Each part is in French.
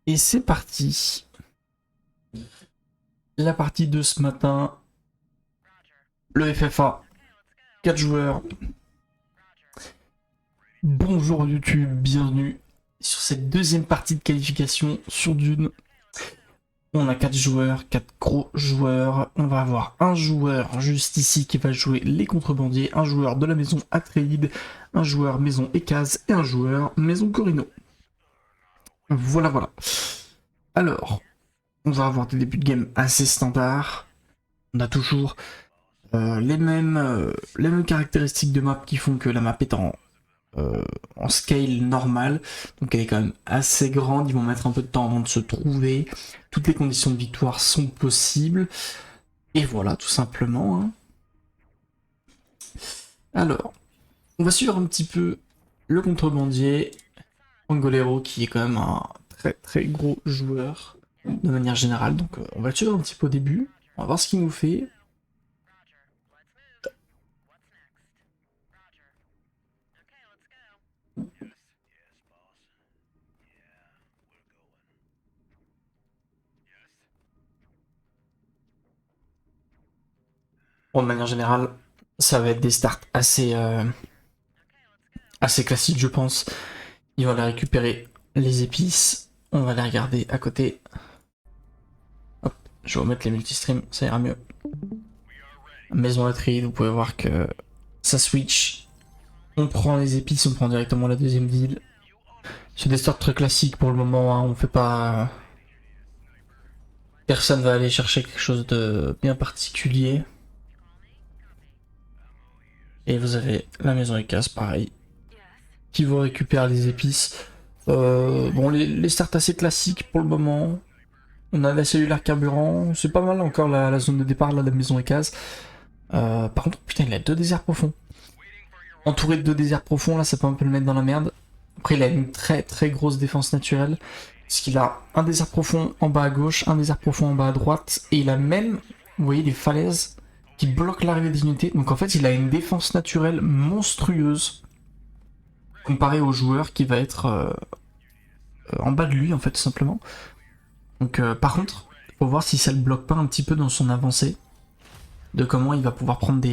Et c'est parti. La partie de ce matin, le FFA, 4 joueurs. Bonjour YouTube, bienvenue sur cette deuxième partie de qualification sur Dune. On a 4 joueurs, 4 gros joueurs. On va avoir un joueur juste ici qui va jouer les contrebandiers, un joueur de la maison Atreides, un joueur maison Ekaz et un joueur maison Corino. Voilà. Alors, on va avoir des débuts de game assez standards. On a toujours les mêmes caractéristiques de map qui font que la map est en scale normal, donc elle est quand même assez grande, ils vont mettre un peu de temps avant de se trouver, toutes les conditions de victoire sont possibles, et voilà tout simplement. Hein. Alors, on va suivre un petit peu le contrebandier, Angolero qui est quand même un très gros joueur de manière générale, donc on va le suivre un petit peu au début, on va voir ce qu'il nous fait. Bon, de manière générale, ça va être des starts assez classiques, je pense. Il va aller récupérer les épices. On va les regarder à côté. Hop, je vais remettre les multistreams, ça ira mieux. Maison Atreides, vous pouvez voir que ça switch. On prend les épices, on prend directement la deuxième ville. C'est des starts très classiques pour le moment, hein. On fait pas... Personne va aller chercher quelque chose de bien particulier. Et vous avez la maison Ekaz, pareil, qui vous récupère les épices. Bon, les starts assez classiques pour le moment. On a la cellulaire carburant, c'est pas mal encore la zone de départ là, de la maison Ekaz. Par contre, putain, il a 2 déserts profonds. Entouré de 2 déserts profonds, là, ça peut un peu le mettre dans la merde. Après, il a une très grosse défense naturelle. Parce qu'il a un désert profond en bas à gauche, un désert profond en bas à droite. Et il a même, vous voyez, des falaises qui bloquent l'arrivée des unités. Donc en fait, il a une défense naturelle monstrueuse. Comparé au joueur qui va être en bas de lui, en fait, tout simplement. Donc par contre, faut voir si ça le bloque pas un petit peu dans son avancée. De comment il va pouvoir prendre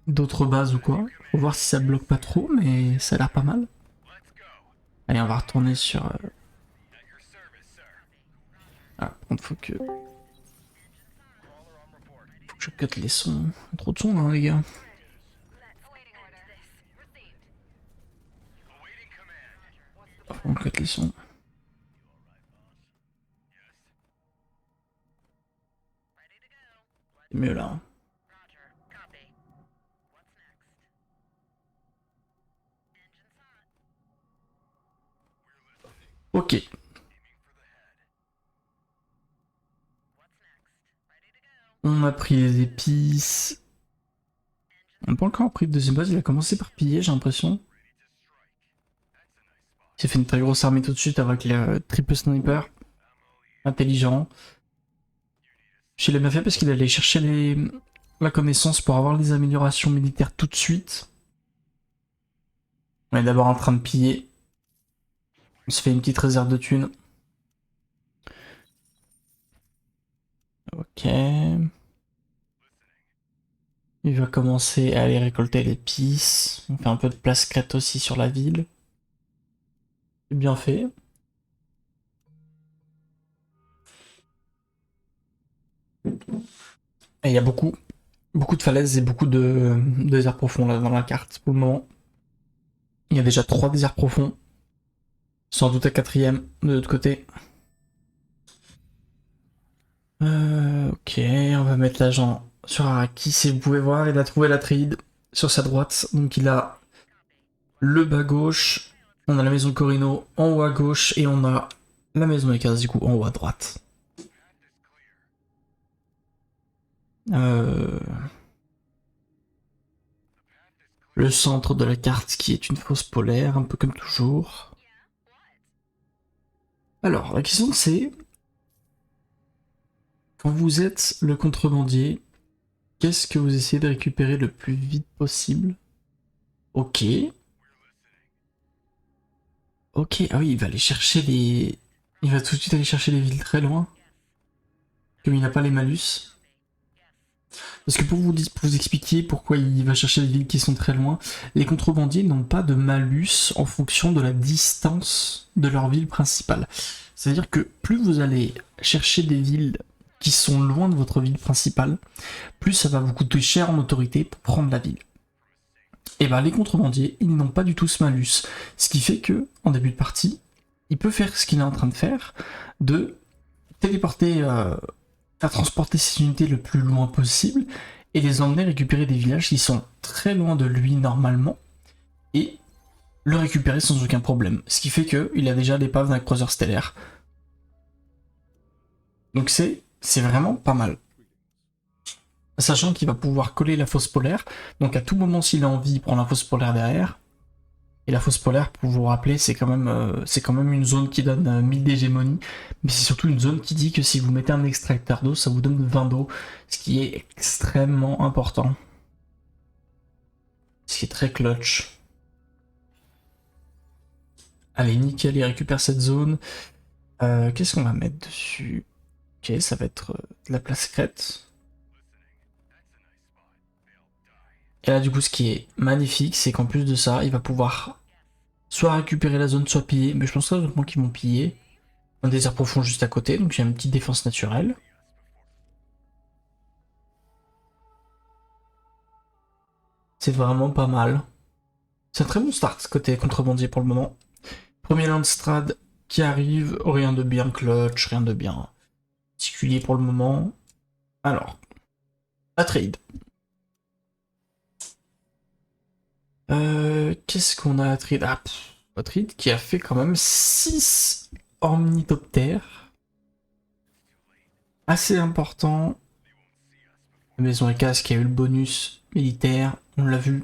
d'autres bases ou quoi. Faut voir si ça bloque pas trop, mais ça a l'air pas mal. Allez, on va retourner sur... Ah, par contre, faut que je cut les sons. Trop de sons, hein, les gars. On cut les sons. C'est mieux, là. Hein. Ok. On a pris les épices. On n'a pas encore pris de deuxième base, il a commencé par piller, j'ai l'impression. Il s'est fait une très grosse armée tout de suite avec le triple sniper. Intelligent. Il a bien fait parce qu'il allait chercher la connaissance pour avoir les améliorations militaires tout de suite. On est d'abord en train de piller. On se fait une petite réserve de thunes. Ok. Il va commencer à aller récolter l'épice. On fait un peu de place crête aussi sur la ville. C'est bien fait. Et il y a beaucoup de falaises et beaucoup de déserts profonds là dans la carte pour le moment. Il y a déjà 3 déserts profonds. Sans doute un quatrième de l'autre côté. Ok, on va mettre l'agent sur Arrakis et vous pouvez voir, il a trouvé la trade sur sa droite. Donc il a le bas gauche, on a la maison Corino en haut à gauche et on a la maison Ekaz du coup en haut à droite. Euh... Le centre de la carte qui est une fosse polaire, un peu comme toujours. Alors, la question c'est, quand vous êtes le contrebandier, qu'est-ce que vous essayez de récupérer le plus vite possible? Ok. Ok, ah oui, il va aller chercher les... il va tout de suite aller chercher les villes très loin, comme il n'a pas les malus. Parce que pour vous expliquer pourquoi il va chercher les villes qui sont très loin, les contrebandiers n'ont pas de malus en fonction de la distance de leur ville principale. C'est-à-dire que plus vous allez chercher des villes qui sont loin de votre ville principale, plus ça va vous coûter cher en autorité pour prendre la ville. Et ben les contrebandiers, ils n'ont pas du tout ce malus. Ce qui fait que, en début de partie, il peut faire ce qu'il est en train de faire, de téléporter, faire transporter ses unités le plus loin possible, et les emmener récupérer des villages qui sont très loin de lui normalement, et le récupérer sans aucun problème. Ce qui fait qu'il a déjà l'épave d'un croiseur stellaire. Donc c'est vraiment pas mal. Sachant qu'il va pouvoir coller la fosse polaire, donc à tout moment s'il a envie, il prend la fosse polaire derrière. Et la fosse polaire, pour vous rappeler, c'est quand même une zone qui donne 1000 d'hégémonie, mais c'est surtout une zone qui dit que si vous mettez un extracteur d'eau, ça vous donne 20 d'eau, ce qui est extrêmement important. Ce qui est très clutch. Allez, nickel, il récupère cette zone. Qu'est-ce qu'on va mettre dessus? Ok, ça va être de la place secrète. Et là, du coup, ce qui est magnifique, c'est qu'en plus de ça, il va pouvoir soit récupérer la zone, soit piller. Mais je pense honnêtement qu'ils vont piller. Un désert profond juste à côté, donc il y a une petite défense naturelle. C'est vraiment pas mal. C'est un très bon start côté contrebandier pour le moment. Premier Landstrad qui arrive, rien de bien clutch, rien de bien particulier pour le moment. Alors, à trade. Qu'est-ce qu'on a à trade? Ah, trade qui a fait quand même 6 ornithoptères. Assez important. La maison Ecas qui a eu le bonus militaire, on l'a vu.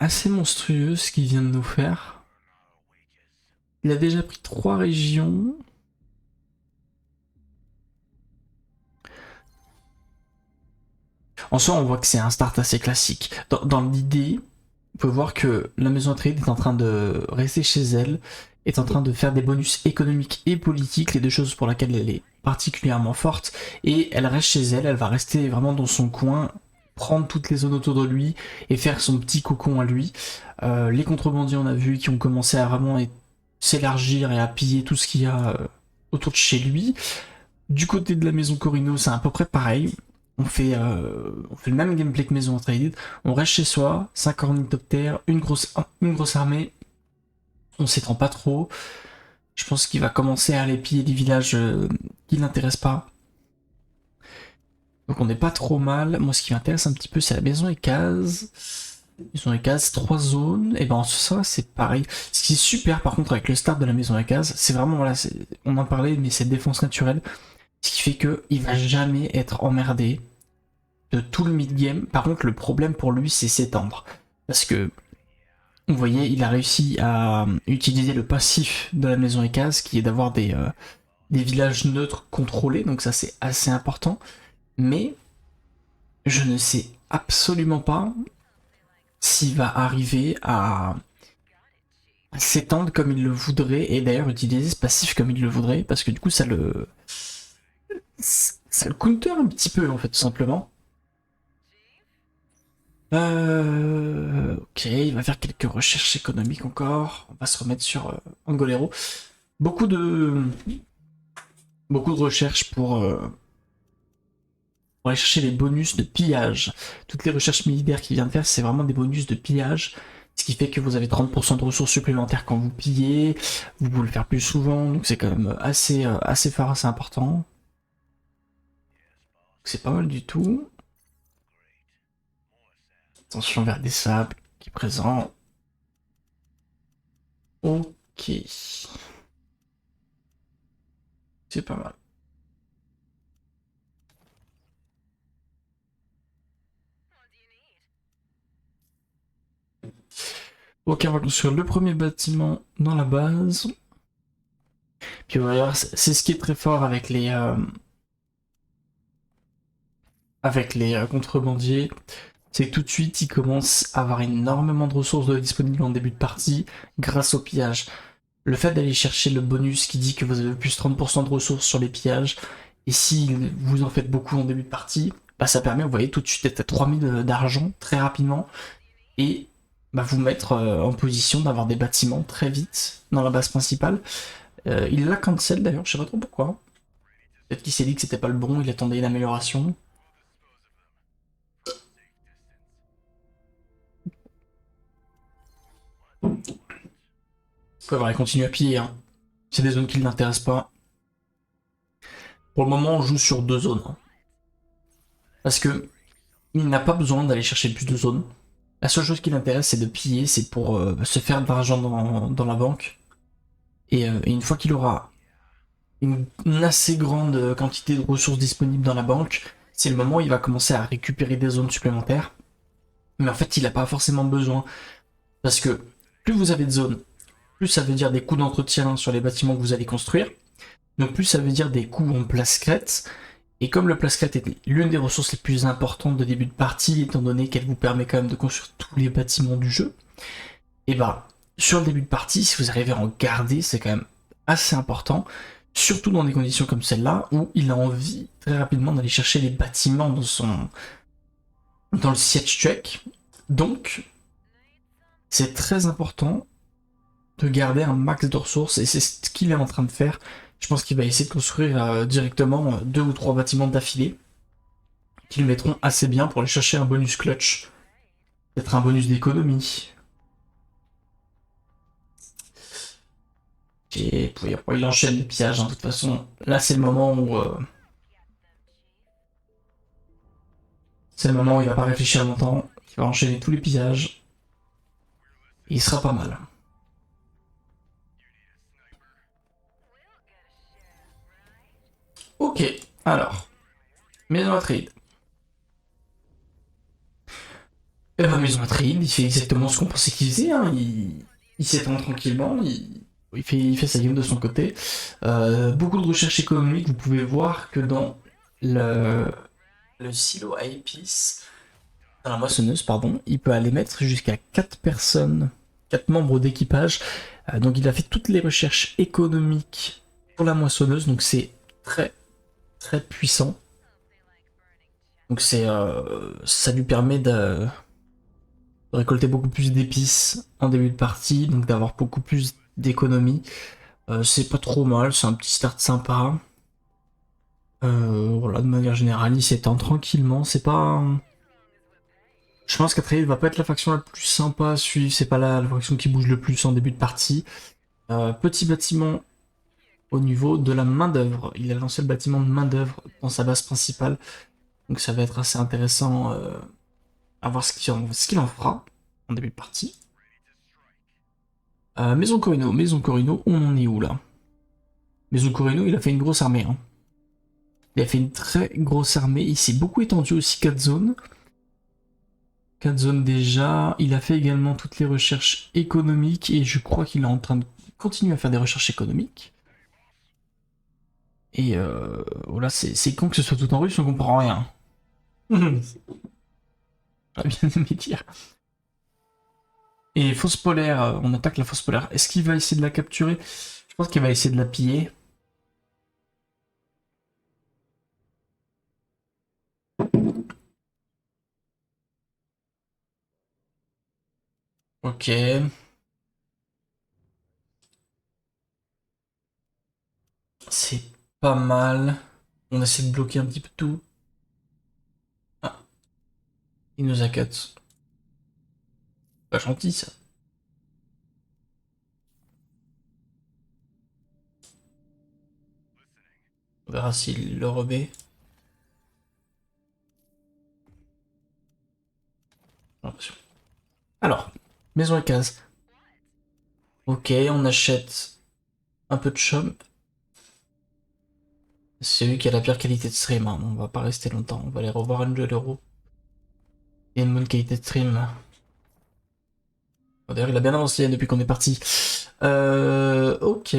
Assez monstrueux ce qu'il vient de nous faire. Il a déjà pris 3 régions. En soi, on voit que c'est un start assez classique. Dans l'idée, on peut voir que la maison Atreides est en train de rester chez elle, est en train de faire des bonus économiques et politiques, les deux choses pour lesquelles elle est particulièrement forte, et elle reste chez elle, elle va rester vraiment dans son coin, prendre toutes les zones autour de lui et faire son petit cocon à lui. Les contrebandiers, on a vu, qui ont commencé à vraiment s'élargir et à piller tout ce qu'il y a autour de chez lui. Du côté de la maison Corino, c'est à peu près pareil. On fait le même gameplay que Maison Atreides. On reste chez soi, 5 ornithoptères, une grosse armée. On s'étend pas trop. Je pense qu'il va commencer à aller piller des villages qui l'intéressent pas. Donc on n'est pas trop mal. Moi, ce qui m'intéresse un petit peu, c'est la maison Ekaz. Maison Ekaz, 3 zones. Et ben ça, c'est pareil. Ce qui est super, par contre, avec le start de la maison Ekaz, c'est vraiment, voilà, on en parlait, mais c'est défense naturelle. Ce qui fait qu'il va jamais être emmerdé de tout le mid-game. Par contre, le problème pour lui, c'est s'étendre. Parce que, vous voyez, il a réussi à utiliser le passif de la maison Ekaz, qui est d'avoir des villages neutres contrôlés, donc ça c'est assez important. Mais, je ne sais absolument pas s'il va arriver à s'étendre comme il le voudrait, et d'ailleurs utiliser ce passif comme il le voudrait, parce que du coup ça le counter un petit peu en fait, tout simplement. Ok, il va faire quelques recherches économiques encore. On va se remettre sur Angolero. Beaucoup de recherches pour aller chercher les bonus de pillage. Toutes les recherches militaires qu'il vient de faire, c'est vraiment des bonus de pillage. Ce qui fait que vous avez 30% de ressources supplémentaires quand vous pillez. Vous pouvez le faire plus souvent, donc c'est quand même assez fort, assez important. C'est pas mal du tout. Attention vers des sables qui est présent. Ok. C'est pas mal. Ok, on va construire le premier bâtiment dans la base. Puis voilà, c'est ce qui est très fort avec les contrebandiers. c'est que tout de suite, il commence à avoir énormément de ressources disponibles en début de partie grâce au pillage. Le fait d'aller chercher le bonus qui dit que vous avez plus 30% de ressources sur les pillages, et si vous en faites beaucoup en début de partie, bah ça permet, vous voyez, tout de suite d'être à 3000 d'argent très rapidement, et bah, vous mettre en position d'avoir des bâtiments très vite dans la base principale. Il l'a cancel d'ailleurs, je sais pas trop pourquoi. Peut-être qu'il s'est dit que c'était pas le bon, il attendait une amélioration. Ouais, voilà, il continue à piller, hein. C'est des zones qui ne l'intéressent pas. Pour le moment, on joue sur 2 zones, hein. Parce que il n'a pas besoin d'aller chercher plus de zones. La seule chose qui l'intéresse, c'est de piller, c'est pour se faire de l'argent dans la banque. Et une fois qu'il aura une assez grande quantité de ressources disponibles dans la banque, c'est le moment où il va commencer à récupérer des zones supplémentaires. Mais en fait, il n'a pas forcément besoin. Parce que plus vous avez de zones, plus ça veut dire des coûts d'entretien sur les bâtiments que vous allez construire. Donc plus ça veut dire des coûts en place crête. Et comme le place crête est l'une des ressources les plus importantes de début de partie, étant donné qu'elle vous permet quand même de construire tous les bâtiments du jeu, et bah sur le début de partie, si vous arrivez à en garder, c'est quand même assez important. Surtout dans des conditions comme celle-là, où il a envie très rapidement d'aller chercher les bâtiments dans le siege check. Donc, c'est très important de garder un max de ressources, et c'est ce qu'il est en train de faire. Je pense qu'il va essayer de construire directement 2 ou 3 bâtiments d'affilée, qui le mettront assez bien pour aller chercher un bonus clutch. Peut-être un bonus d'économie. Et il enchaîne les pillages, hein. De toute façon, là c'est le moment où il va pas réfléchir longtemps, il va enchaîner tous les pillages. Et il sera pas mal. Ok, alors, maison à trade. Eh ben, maison à trade, il fait exactement ce qu'on pensait qu'il faisait, hein. Il s'étend tranquillement, il fait sa game de son côté. Beaucoup de recherches économiques, vous pouvez voir que dans le silo à épices, dans la moissonneuse, pardon, il peut aller mettre jusqu'à 4 personnes, 4 membres d'équipage. Donc il a fait toutes les recherches économiques pour la moissonneuse, donc c'est très très puissant. Donc ça lui permet de récolter beaucoup plus d'épices en début de partie, donc d'avoir beaucoup plus d'économie. C'est pas trop mal, c'est un petit start sympa. Voilà, de manière générale, il s'étend tranquillement, c'est pas... Je pense qu'Atreides va pas être la faction la plus sympa à suivre, c'est pas la faction qui bouge le plus en début de partie. Petit bâtiment au niveau de la main-d'œuvre. Il a lancé le bâtiment de main-d'œuvre dans sa base principale, donc ça va être assez intéressant à voir ce qu'il en fera en début de partie. Maison Corino, on en est où là? Maison Corino, il a fait une grosse armée, hein. Il a fait une très grosse armée, il s'est beaucoup étendu aussi, 4 zones. 4 zones déjà. Il a fait également toutes les recherches économiques et je crois qu'il est en train de continuer à faire des recherches économiques. Et voilà, c'est con que ce soit tout en russe, on comprend rien. J'aurais bien aimé dire. Et fausse polaire, on attaque la fausse polaire. Est-ce qu'il va essayer de la capturer? Je pense qu'il va essayer de la piller. Ok. C'est pas mal. On essaie de bloquer un petit peu tout. Ah, il nous a cut. Pas gentil ça. On verra s'il le remet. J'ai l'impression. Alors, maison et case. Ok, on achète un peu de chum. C'est lui qui a la pire qualité de stream, hein. On va pas rester longtemps, on va aller revoir Angel Euro. Et une bonne qualité de stream. D'ailleurs, il a bien avancé depuis qu'on est parti. Ok.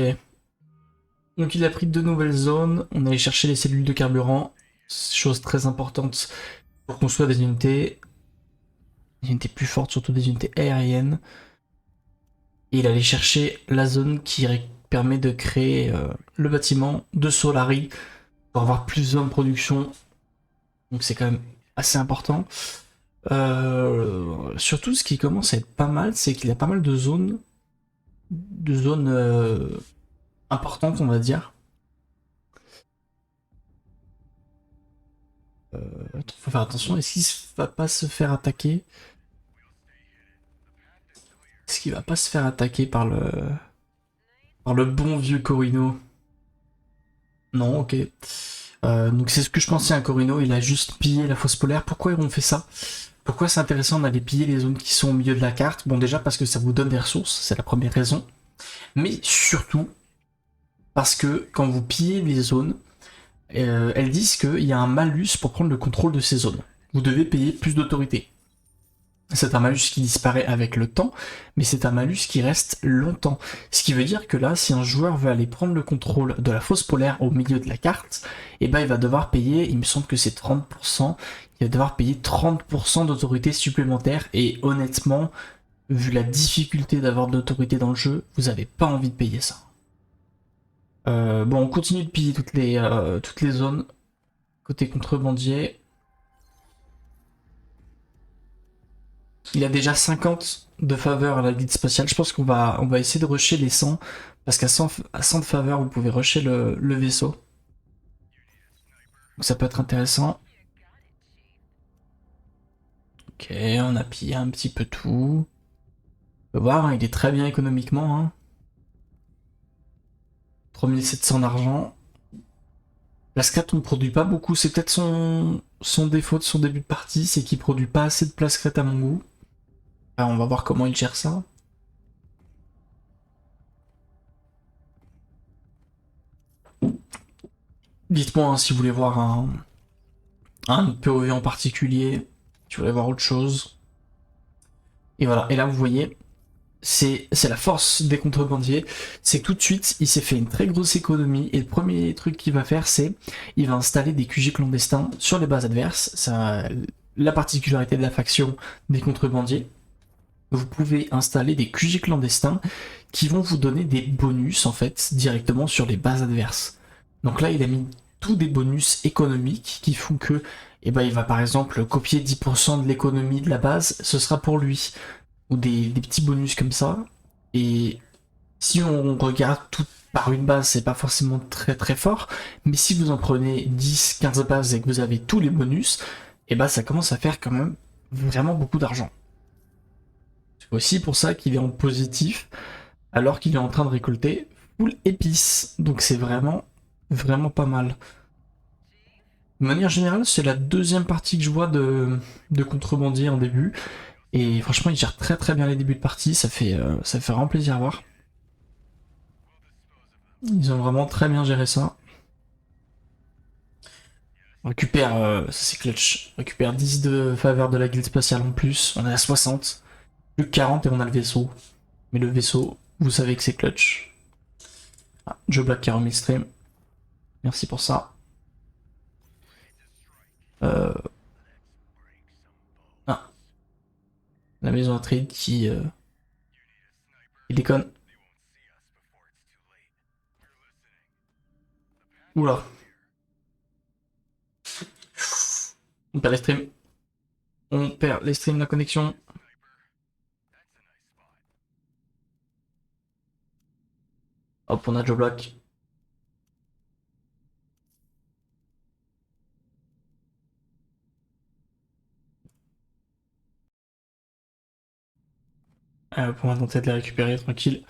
Donc il a pris 2 nouvelles zones. On allait chercher les cellules de carburant. Chose très importante pour construire des unités. Des unités plus fortes, surtout des unités aériennes. Et il allait chercher la zone qui permet de créer le bâtiment de Solari pour avoir plus de zones de production. Donc c'est quand même assez important. Surtout ce qui commence à être pas mal, c'est qu'il y a pas mal de zones importantes, on va dire. Faut faire attention, est-ce qu'il va pas se faire attaquer? Est-ce qu'il va pas se faire attaquer par le bon vieux Corino? Non, ok. Donc c'est ce que je pensais, un Corino, il a juste pillé la fosse polaire. Pourquoi ils ont fait ça? Pourquoi c'est intéressant d'aller piller les zones qui sont au milieu de la carte? Bon, déjà parce que ça vous donne des ressources, c'est la première raison. Mais surtout parce que quand vous pillez les zones, elles disent qu'il y a un malus pour prendre le contrôle de ces zones. Vous devez payer plus d'autorité. C'est un malus qui disparaît avec le temps, mais c'est un malus qui reste longtemps. Ce qui veut dire que là, si un joueur veut aller prendre le contrôle de la fosse polaire au milieu de la carte, eh ben il va devoir payer, il me semble que c'est 30%, il va devoir payer 30% d'autorité supplémentaire, et honnêtement, vu la difficulté d'avoir de l'autorité dans le jeu, vous avez pas envie de payer ça. Bon, on continue de piller toutes les zones. Côté contrebandier. Il a déjà 50 de faveur à la guilde spatiale. Je pense qu'on va essayer de rusher les 100. Parce qu'à 100 de faveur, vous pouvez rusher le vaisseau. Donc ça peut être intéressant. Ok, on a pillé un petit peu tout. On peut voir, hein, il est très bien économiquement. Hein. 3700 d'argent. La Scrat, on ne produit pas beaucoup. C'est peut-être son défaut de son début de partie. C'est qu'il produit pas assez de Plascret à mon goût. Alors, on va voir comment il gère ça. Dites-moi hein, si vous voulez voir un POV en particulier, si vous voulez voir autre chose. Et voilà, et là vous voyez, c'est la force des contrebandiers, c'est que tout de suite il s'est fait une très grosse économie, et le premier truc qu'il va faire c'est, il va installer des QG clandestins sur les bases adverses, c'est la particularité de la faction des contrebandiers. Vous pouvez installer des QG clandestins qui vont vous donner des bonus en fait directement sur les bases adverses. Donc là il a mis tous des bonus économiques qui font que eh ben, il va par exemple copier 10% de l'économie de la base, ce sera pour lui. Ou des petits bonus comme ça. Et si on regarde tout par une base, c'est pas forcément très très fort. Mais si vous en prenez 10, 15 bases et que vous avez tous les bonus, et ben ça commence à faire quand même vraiment beaucoup d'argent. C'est aussi pour ça qu'il est en positif, alors qu'il est en train de récolter full épices. Donc c'est vraiment, vraiment pas mal. De manière générale, c'est la deuxième partie que je vois de contrebandier en début. Et franchement, il gère très très bien les débuts de partie, ça fait vraiment plaisir à voir. Ils ont vraiment très bien géré ça. On récupère, ça c'est clutch, on récupère 10 de faveur de la guilde spatiale en plus, on est à 60. Plus que 40 et on a le vaisseau. Mais le vaisseau, vous savez que c'est clutch. Ah, Joe Black qui a remis le stream. Merci pour ça. Ah, la maison à trade qui déconne. Oula. On perd les streams. On perd les streams, la connexion. Hop, on a Joe Black. Pour va tenter de les récupérer tranquille.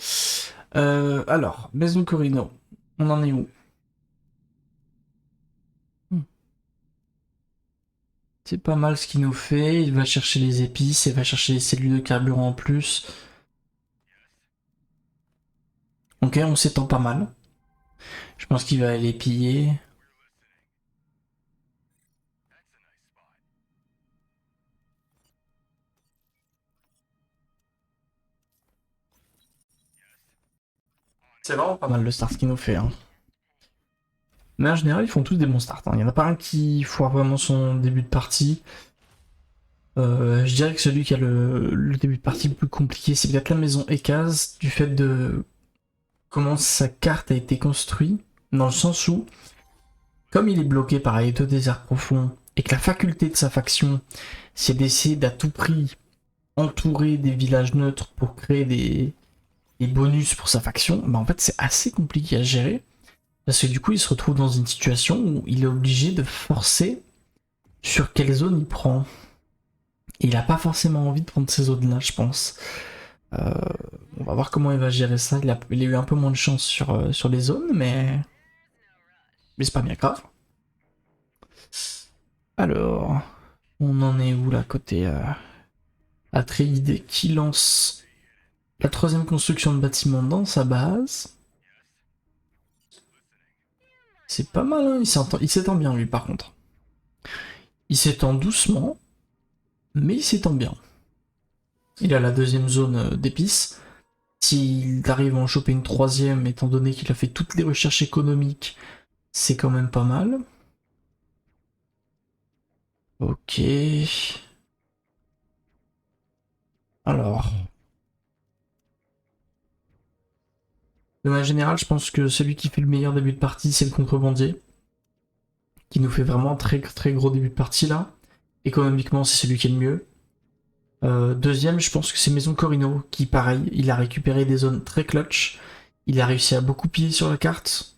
Alors, Maison Corino, on en est où? C'est pas mal ce qu'il nous fait. Il va chercher les épices, il va chercher les cellules de carburant en plus. Ok, on s'étend pas mal. Je pense qu'il va aller piller. C'est vraiment pas mal le start qu'il nous fait. Hein. Mais en général, ils font tous des bons starts. Hein. Il n'y en a pas un qui foire vraiment son début de partie. Je dirais que celui qui a le début de partie le plus compliqué, c'est peut-être la maison Ekaz, du fait de comment sa carte a été construite, dans le sens où, comme il est bloqué par les deux déserts profonds, et que la faculté de sa faction, c'est d'essayer d'à tout prix entourer des villages neutres pour créer des bonus pour sa faction, bah en fait c'est assez compliqué à gérer, parce que du coup il se retrouve dans une situation où il est obligé de forcer sur quelle zone il prend. Et il a pas forcément envie de prendre ces zones-là, je pense. Euh, on va voir comment il va gérer ça. Il a eu un peu moins de chance sur les zones, mais c'est pas bien grave. Alors, on en est où là côté Atreides qui lance la troisième construction de bâtiment dans sa base. C'est pas mal, hein, il s'étend bien lui par contre. Il s'étend doucement, mais il s'étend bien. Il a la deuxième zone d'épices. S'il arrive à en choper une troisième, étant donné qu'il a fait toutes les recherches économiques, c'est quand même pas mal. Ok. Alors. De manière générale, je pense que celui qui fait le meilleur début de partie, c'est le contrebandier. Qui nous fait vraiment un très très gros début de partie là. Économiquement, c'est celui qui est le mieux. Deuxième, je pense que c'est Maison Corino, qui pareil, il a récupéré des zones très clutch. Il a réussi à beaucoup piller sur la carte.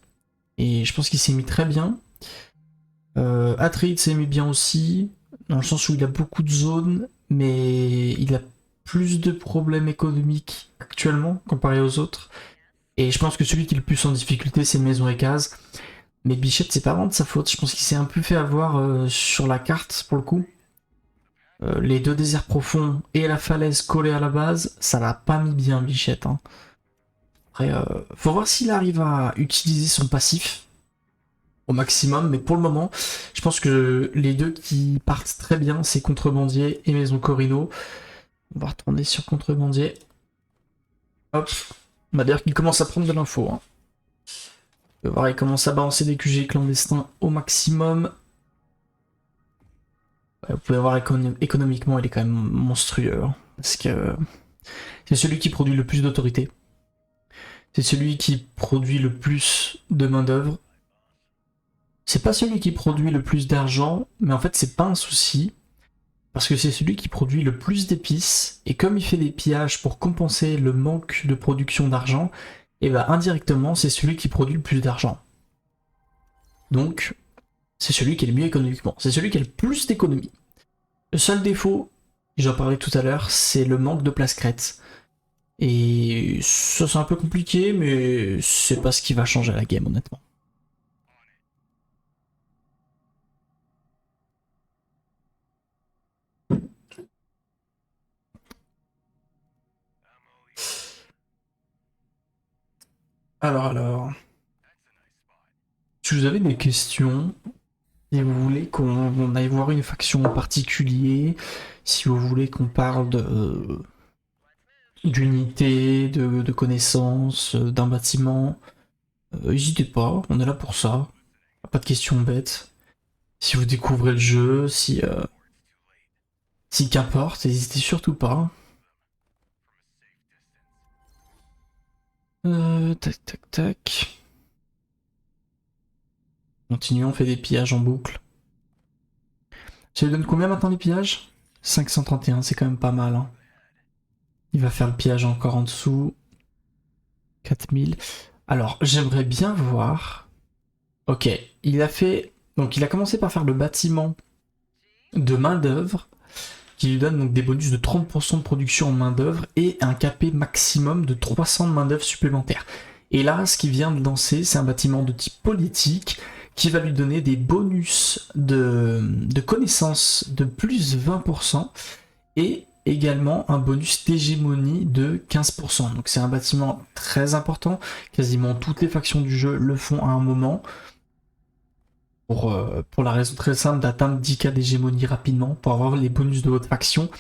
Et je pense qu'il s'est mis très bien. Atreides s'est mis bien aussi, dans le sens où il a beaucoup de zones, mais il a plus de problèmes économiques actuellement comparé aux autres. Et je pense que celui qui est le plus en difficulté, c'est Maison Ekaz. Mais Bichette, c'est pas vraiment de sa faute. Je pense qu'il s'est un peu fait avoir sur la carte pour le coup. Les deux déserts profonds et la falaise collée à la base, ça l'a pas mis bien, Bichette. Hein. Après, faut voir s'il arrive à utiliser son passif au maximum, mais pour le moment, je pense que les deux qui partent très bien, c'est Contrebandier et Maison Corino. On va retourner sur Contrebandier. Hop. On va dire qu'il commence à prendre de l'info. Hein. On va voir, il commence à balancer des QG clandestins au maximum. Vous pouvez voir économiquement, il est quand même monstrueux. Hein, parce que c'est celui qui produit le plus d'autorité. C'est celui qui produit le plus de main-d'œuvre. C'est pas celui qui produit le plus d'argent, mais en fait, c'est pas un souci. Parce que c'est celui qui produit le plus d'épices, et comme il fait des pillages pour compenser le manque de production d'argent, et bah indirectement, c'est celui qui produit le plus d'argent. Donc, c'est celui qui est le mieux économiquement. C'est celui qui a le plus d'économie. Le seul défaut, j'en parlais tout à l'heure, c'est le manque de place crête. Et ça c'est un peu compliqué, mais c'est pas ce qui va changer la game honnêtement. Alors, si vous avez des questions, si vous voulez qu'on aille voir une faction en particulier, si vous voulez qu'on parle d'unité, de connaissances, d'un bâtiment, n'hésitez pas, on est là pour ça. Pas de questions bêtes. Si vous découvrez le jeu, si qu'importe, n'hésitez surtout pas. Tac tac tac. Continuons, on fait des pillages en boucle. Ça lui donne combien maintenant les pillages? 531, c'est quand même pas mal. Hein. Il va faire le pillage encore en dessous. 4000. Alors, j'aimerais bien voir. Ok, il a fait. Donc, il a commencé par faire le bâtiment de main-d'œuvre, qui lui donne donc des bonus de 30% de production en main-d'œuvre et un KP maximum de 300 de main-d'œuvre supplémentaire. Et là, ce qu'il vient de lancer, c'est un bâtiment de type politique qui va lui donner des bonus de connaissances de plus 20% et également un bonus d'hégémonie de 15%. Donc c'est un bâtiment très important, quasiment toutes les factions du jeu le font à un moment, pour la raison très simple d'atteindre 10k d'hégémonie rapidement, pour avoir les bonus de votre faction,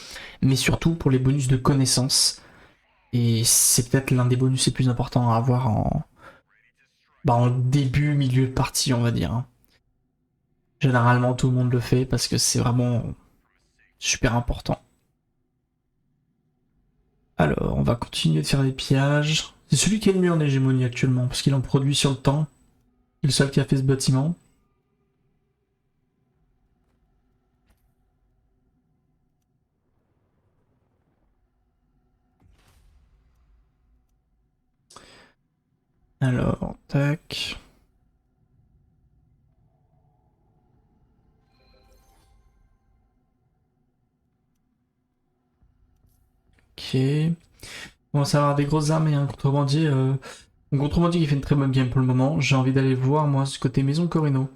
mais surtout pour les bonus de connaissances. Et c'est peut-être l'un des bonus les plus importants à avoir en début, milieu de partie, on va dire. Hein. Généralement, tout le monde le fait parce que c'est vraiment super important. Alors, on va continuer de faire des pillages. C'est celui qui est le mieux en hégémonie actuellement, parce qu'il en produit sur le temps. C'est le seul qui a fait ce bâtiment. Alors, tac. Ok. On va avoir des grosses armes et un contrebandier. Un contrebandier qui fait une très bonne game pour le moment. J'ai envie d'aller voir, moi, ce côté Maison Corino.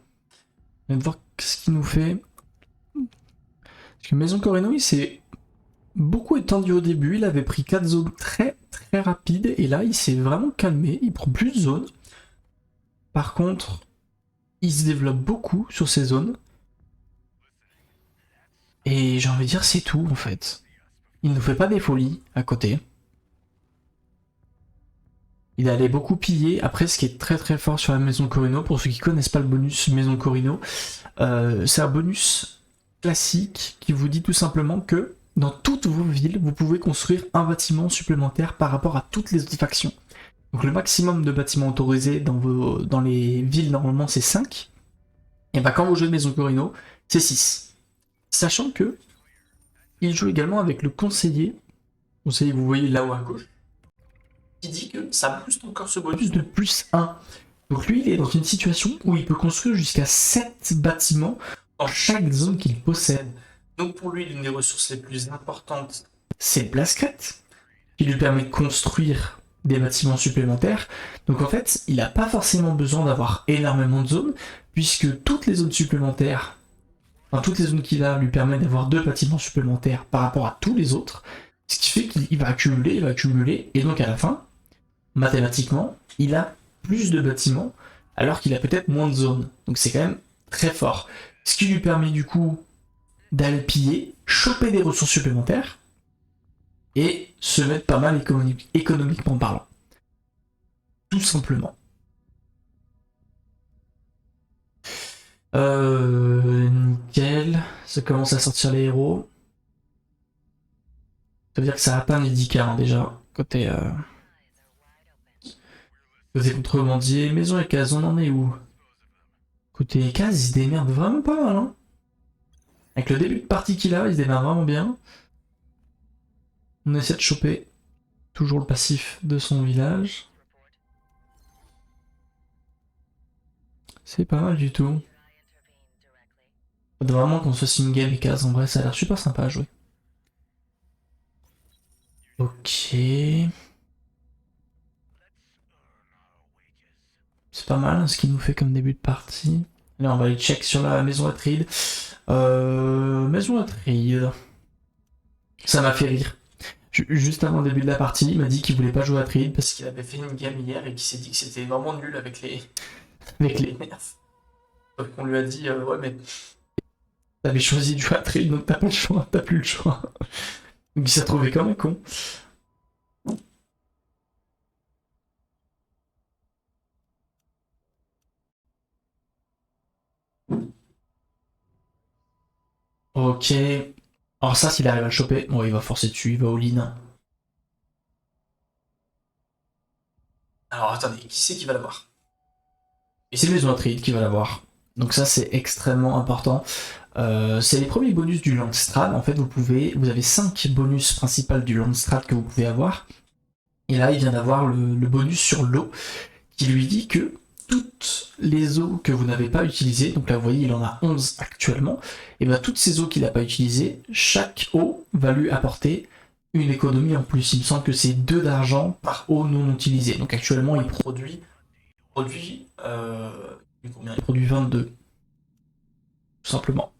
On va voir ce qu'il nous fait. Parce que Maison Corino, il s'est beaucoup étendu au début. Il avait pris 4 zones très très rapides. Et là, il s'est vraiment calmé. Il prend plus de zones. Par contre, il se développe beaucoup sur ces zones. Et j'ai envie de dire, c'est tout en fait. Il ne fait pas des folies à côté. Il allait beaucoup piller. Après, ce qui est très très fort sur la Maison Corino, pour ceux qui connaissent pas le bonus Maison Corino, c'est un bonus classique qui vous dit tout simplement que dans toutes vos villes, vous pouvez construire un bâtiment supplémentaire par rapport à toutes les autres factions. Donc le maximum de bâtiments autorisés dans les villes, normalement, c'est 5. Et bah quand vous jouez Maison Corino, c'est 6. Sachant que il joue également avec le conseiller que vous voyez là-haut à gauche, qui dit que ça booste encore ce bonus de plus 1. Donc lui, il est dans une situation où il peut construire jusqu'à 7 bâtiments dans chaque zone qu'il possède. Donc pour lui, l'une des ressources les plus importantes, c'est le Blasquette, qui lui permet de construire des bâtiments supplémentaires. Donc en fait, il n'a pas forcément besoin d'avoir énormément de zones, puisque toutes les zones supplémentaires, enfin toutes les zones qu'il a, lui permettent d'avoir 2 bâtiments supplémentaires par rapport à tous les autres. Ce qui fait qu'il va accumuler, et donc à la fin, mathématiquement, il a plus de bâtiments, alors qu'il a peut-être moins de zones. Donc c'est quand même très fort. Ce qui lui permet du coup d'aller piller, choper des ressources supplémentaires, et se mettre pas mal économiquement parlant. Tout simplement. Nickel. Ça commence à sortir les héros. Ça veut dire que ça atteint les 10K hein, déjà. Côté contrebandier. Maison et case, on en est où? Côté case, il se démerde vraiment pas mal. Hein. Avec le début de partie qu'il a, il se démerde vraiment bien. On essaie de choper toujours le passif de son village. C'est pas mal du tout. Faudrait vraiment qu'on se fasse une game et case, en vrai ça a l'air super sympa à jouer. Ok. C'est pas mal ce qu'il nous fait comme début de partie. Là on va aller check sur la maison Atride. Maison Atride. Ça m'a fait rire. Juste avant le début de la partie, il m'a dit qu'il voulait pas jouer Atride parce qu'il avait fait une game hier et qu'il s'est dit que c'était vraiment nul avec les nerfs. Donc on lui a dit ouais mais t'avais choisi de jouer Atride donc t'as pas le choix, t'as plus le choix. Donc il s'est trouvé comme un con. Ok. Alors ça, s'il arrive à le choper, bon, il va forcer dessus, il va all-in. Alors attendez, qui c'est qui va l'avoir? Et c'est Maison Atride qui va l'avoir. Donc ça, c'est extrêmement important. C'est les premiers bonus du Langstrad. En fait, vous avez 5 bonus principaux du Langstrad que vous pouvez avoir. Et là, il vient d'avoir le bonus sur l'eau qui lui dit que toutes les eaux que vous n'avez pas utilisées, donc là vous voyez il en a 11 actuellement, et bien toutes ces eaux qu'il n'a pas utilisées, chaque eau va lui apporter une économie en plus. Il me semble que c'est 2 d'argent par eau non utilisée. Donc actuellement il produit combien? Il produit 22. Tout simplement.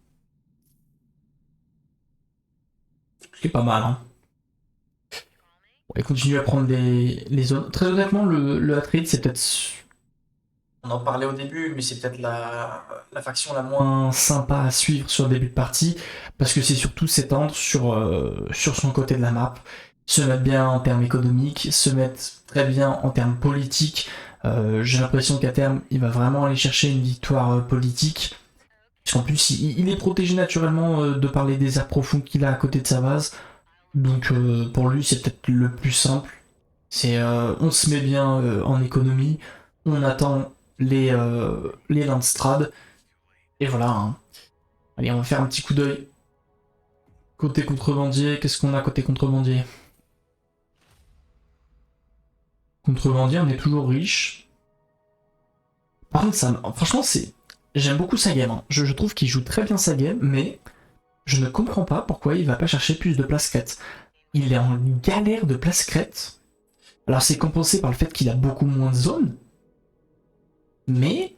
Ce qui est pas mal, hein. On va continuer à prendre les zones. Très honnêtement, le Hatred, c'est peut-être. On en parlait au début, mais c'est peut-être la faction la moins sympa à suivre sur le début de partie, parce que c'est surtout s'étendre sur son côté de la map, se mettre bien en termes économiques, se mettre très bien en termes politiques. J'ai l'impression qu'à terme, il va vraiment aller chercher une victoire politique Puisqu'en plus, il est protégé naturellement de par les déserts profonds qu'il a à côté de sa base. Donc pour lui, c'est peut-être le plus simple. C'est on se met bien en économie, on attend les Landstrad, et voilà. Hein. Allez, on va faire un petit coup d'œil. Côté contrebandier, qu'est-ce qu'on a côté contrebandier? Contrebandier, on est toujours riche. Par contre, ça, franchement, c'est. J'aime beaucoup sa game. Hein. Je trouve qu'il joue très bien sa game, mais je ne comprends pas pourquoi il va pas chercher plus de place crête. Il est en galère de place crête. Alors c'est compensé par le fait qu'il a beaucoup moins de zones. Mais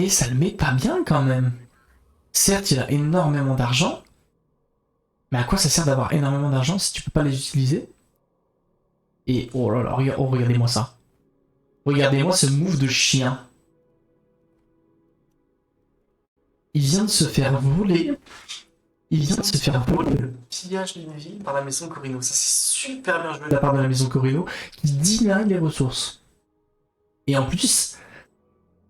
ça le met pas bien quand même. Certes, il a énormément d'argent. Mais à quoi ça sert d'avoir énormément d'argent si tu peux pas les utiliser? Et oh là là, oh, regardez-moi ça. Regardez-moi ce move de chien. Il vient de se faire voler. Il vient de se faire voler le pillage d'une ville par la maison Corino. Ça c'est super bien joué de la part de la maison Corino qui deny les ressources. Et en plus,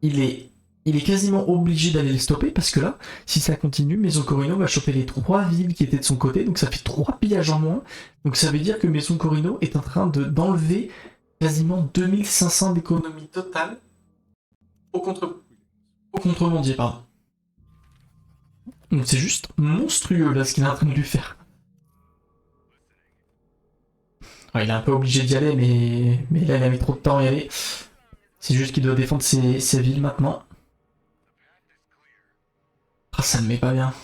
il est quasiment obligé d'aller les stopper parce que là, si ça continue, Maison Corino va choper les 3 villes qui étaient de son côté, donc ça fait 3 pillages en moins. Donc ça veut dire que Maison Corino est en train d'enlever quasiment 2500 d'économie totale au contrebandier, pardon. Donc c'est juste monstrueux là ce qu'il est en train de lui faire. Ouais, il est un peu obligé d'y aller, mais là il a mis trop de temps à y aller. C'est juste qu'il doit défendre ses villes maintenant. Ah, ça me met pas bien.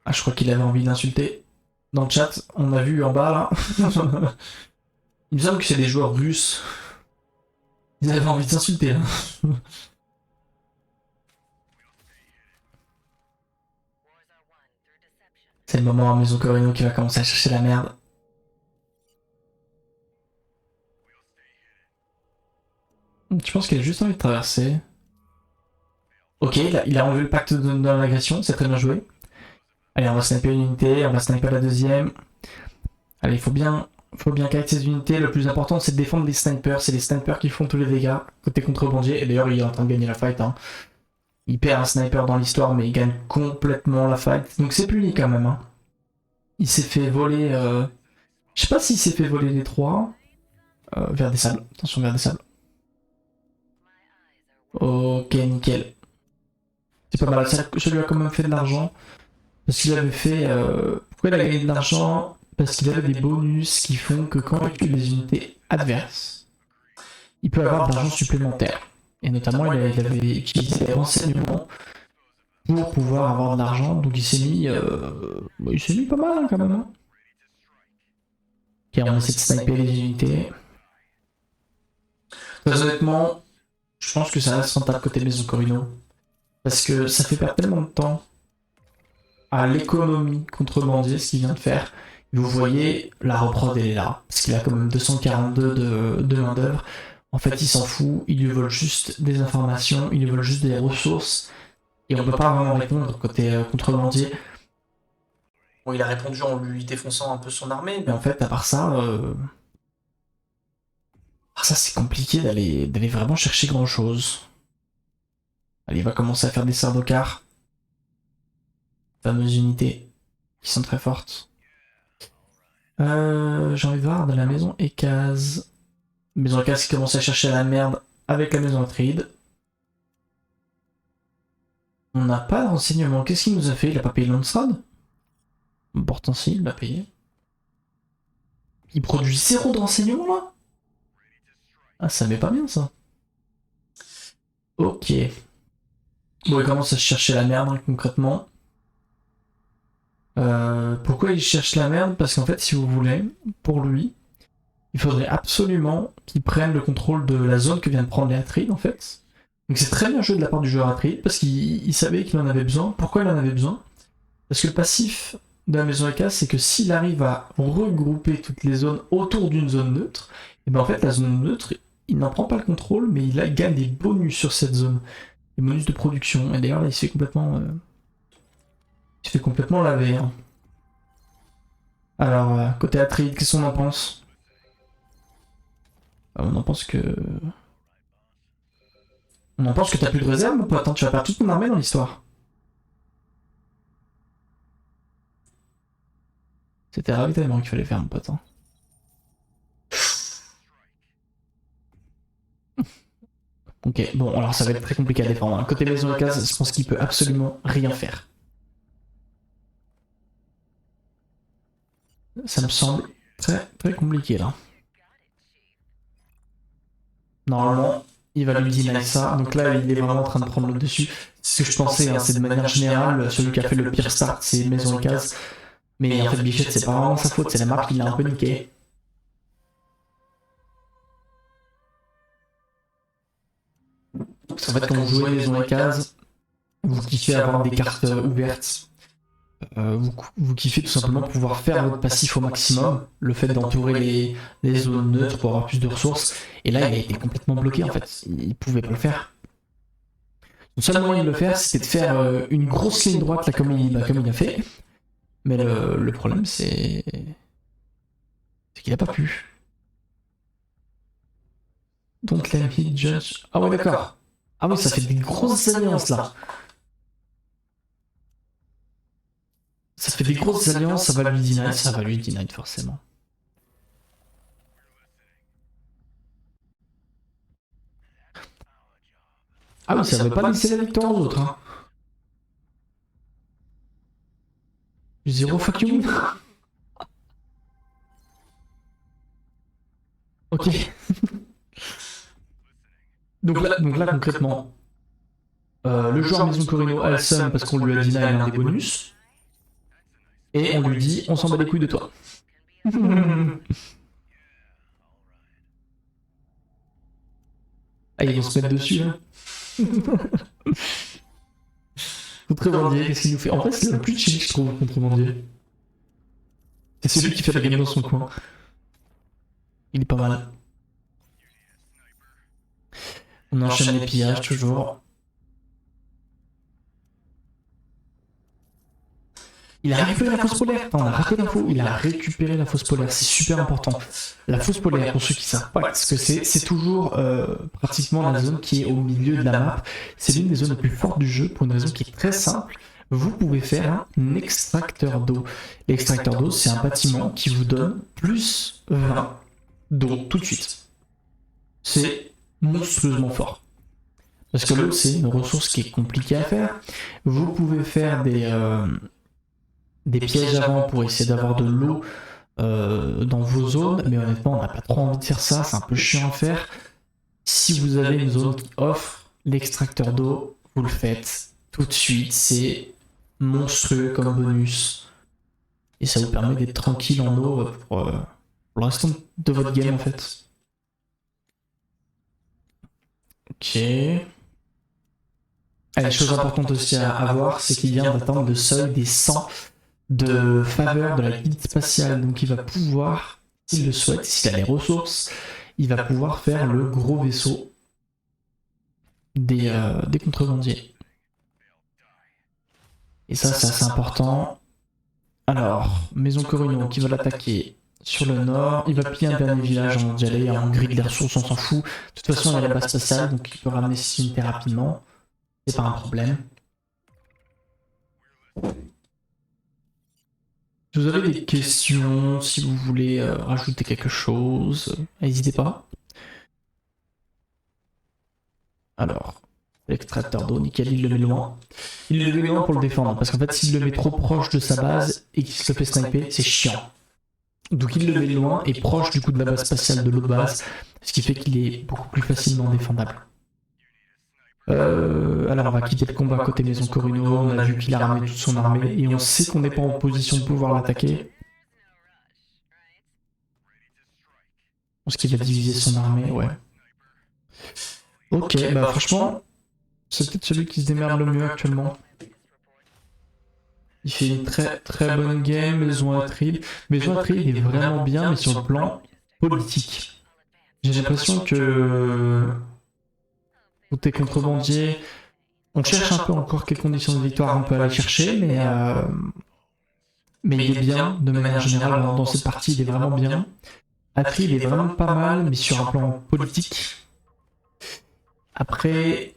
Ah, je crois qu'il avait envie d'insulter. Dans le chat, on a vu en bas là. Il me semble que c'est des joueurs russes. Ils avaient envie de s'insulter là. C'est le moment à Maison Corino qui va commencer à chercher la merde. Tu penses qu'il a juste envie de traverser? Ok, il a enlevé le pacte de l'agression, c'est très bien joué. Allez, on va sniper une unité, on va sniper la deuxième. Allez, il faut bien kite ces unités. Le plus important, c'est de défendre les snipers. C'est les snipers qui font tous les dégâts côté contrebandier. Et d'ailleurs, il est en train de gagner la fight. Hein. Il perd un sniper dans l'histoire, mais il gagne complètement la fight. Donc c'est puni quand même. Hein. Il s'est fait voler... Je sais pas s'il s'est fait voler les 3. Vers des sables. Attention, vers des sables. Ok, nickel. C'est pas mal. Ça lui a quand même fait de l'argent. Parce qu'il avait fait... Pourquoi il a gagné de l'argent? Parce qu'il avait des bonus qui font que quand il tue les unités adverses, il peut avoir de l'argent supplémentaire. Et notamment, il avait utilisé des renseignements pour pouvoir avoir de l'argent. Donc il s'est mis... il s'est mis pas mal hein, quand même. Hein. Ok, on essaie de sniper les unités. Très honnêtement, je pense que ça reste rentable côté Maison Corino. Parce que ça fait perdre tellement de temps à l'économie contrebandier ce qu'il vient de faire. Vous voyez, la reprod elle est là, parce qu'il a quand même 242 de main d'œuvre. En fait, il s'en fout, il lui vole juste des informations, il lui vole juste des ressources, et on peut pas vraiment répondre côté contrebandier. Bon, il a répondu en lui défonçant un peu son armée, mais en fait, à part ça, c'est compliqué d'aller vraiment chercher grand chose. Allez, il va commencer à faire des sardocars. Fameuses unités qui sont très fortes. J'ai envie de voir de la maison Ekaz. Maison Ekaz qui commence à chercher la merde avec la maison Atride. On n'a pas de renseignements. Qu'est-ce qu'il nous a fait? Il a pas payé Landstrad? Pourtant si, il l'a payé. Il produit 0 de renseignements là? Ah, ça met pas bien ça. Ok. Bon, il commence à chercher la merde hein, concrètement. Pourquoi il cherche la merde? Parce qu'en fait, si vous voulez, pour lui, il faudrait absolument qu'il prenne le contrôle de la zone que vient de prendre les Atrides en fait. Donc c'est très bien joué de la part du joueur Atride parce qu'il savait qu'il en avait besoin. Pourquoi il en avait besoin? Parce que le passif de la maison AK, c'est que s'il arrive à regrouper toutes les zones autour d'une zone neutre, et ben en fait la zone neutre, il n'en prend pas le contrôle, mais il gagne des bonus sur cette zone. Des bonus de production. Et d'ailleurs là il se fait complètement... il se fait complètement laver. Hein. Alors, côté Atride, qu'est-ce qu'on en pense? On en pense que... On en pense que t'as plus de réserve ou pas? Attends, tu vas perdre toute ton armée dans l'histoire. C'était ravitaillement qu'il fallait faire, mon pote. Hein. Ok, bon, alors ça va être très compliqué à défendre. Hein. Côté maison et case, je pense qu'il peut absolument rien faire. Ça me semble très très compliqué là. Normalement, il va lui deny ça. Donc là, il est vraiment en train de prendre le dessus. Ce que je pensais, hein, c'est de manière générale, celui qui a fait le pire start, c'est maison et case. Mais en fait, Bichette, c'est pas vraiment sa faute, c'est la map qui l'a un peu niqué. Parce qu'en fait, quand vous jouez maison et case, vous kiffez avoir des cartes ouvertes. Vous kiffez tout simplement pouvoir faire votre passif au maximum, le fait d'entourer les zones neutres pour avoir plus de ressources. Et là, il a été complètement bloqué en fait, il pouvait pas le faire. Le seul moyen de le faire, c'était de faire une grosse ligne droite là, comme il a fait. Mais le problème, c'est qu'il a pas pu. Donc let me judge. Ah ouais, d'accord. Ah oui, ça fait des grosses alliances là. Ça fait des grosses alliances, ça va lui deny forcément. Ah oui, ça veut pas laisser la victoire aux autres. Hein. Zéro fuck you. Ok. donc là concrètement, le joueur Maison Corino a le seum parce qu'on lui a deny l'un des bonus. Et on lui dit, on s'en bat les couilles de toi. Ah, ils vont se mettre dessus, là. Contrebandier, qu'est-ce qu'il nous fait? En fait, c'est le plus chill, je trouve, Contrebandier. C'est celui qui fait la game dans son coin. Il est pas mal. On enchaîne les pillages, toujours. Il a récupéré la fausse polaire. Attends, on a raté l'info. Il a récupéré la fausse polaire. C'est super important. La fausse polaire, pour ceux qui savent pas ce que c'est toujours pratiquement la zone qui est au milieu de la map. C'est l'une des zones les plus fortes du jeu pour une raison qui est très simple. Vous pouvez faire un extracteur d'eau. L'extracteur d'eau, c'est un bâtiment qui vous donne plus 20 d'eau tout de suite. C'est monstrueusement fort. Parce que l'eau, c'est une ressource qui est compliquée à faire. Vous pouvez faire des pièges avant pour essayer d'avoir de l'eau dans vos zones, mais honnêtement, on n'a pas trop envie de faire ça, c'est un peu chiant à faire. Si vous avez une zone qui offre l'extracteur d'eau, vous le faites tout de suite, c'est monstrueux comme bonus. Et ça vous permet d'être tranquille en eau pour le restant de votre game en fait. Ok. Allez, chose importante aussi à voir, c'est qu'il vient d'atteindre le seuil des 100 de faveur de la guilde spatiale. Donc il va pouvoir, s'il le souhaite, s'il a les ressources, il va pouvoir faire le gros vaisseau des contrebandiers. Et ça, c'est assez important. Alors, Maison Corino qui va l'attaquer sur le nord. Il va piller un dernier village en Dialé, en grille des ressources, on s'en fout. De toute façon, il y a la base spatiale, donc il peut ramener ses unités rapidement. C'est pas un problème. Si vous avez des questions, si vous voulez rajouter quelque chose, n'hésitez pas. Alors, l'extracteur d'eau, nickel, il le met loin. Il le met loin pour le défendre, parce qu'en fait, s'il le met trop proche de sa base et qu'il se le fait sniper, c'est chiant. Donc il le met loin et proche du coup de la base spatiale de l'autre base, ce qui fait qu'il est beaucoup plus facilement défendable. Alors on va quitter le combat côté Maison Corino, on a vu qu'il a ramené toute son armée et on sait qu'on n'est pas en position de pouvoir l'attaquer. Je pense qu'il va diviser son armée, ouais. Ok, bah franchement, c'est peut-être celui qui se démerde le mieux actuellement. Il fait une très très bonne game, Maison Atril. Maison Atril est vraiment bien, mais sur le plan politique. J'ai l'impression que côté contrebandier, on cherche un peu encore quelles conditions de victoire on peut aller chercher, mais il est bien, de manière générale, dans cette partie, il est vraiment bien. Atril est vraiment pas mal, mais sur un plan politique. Après,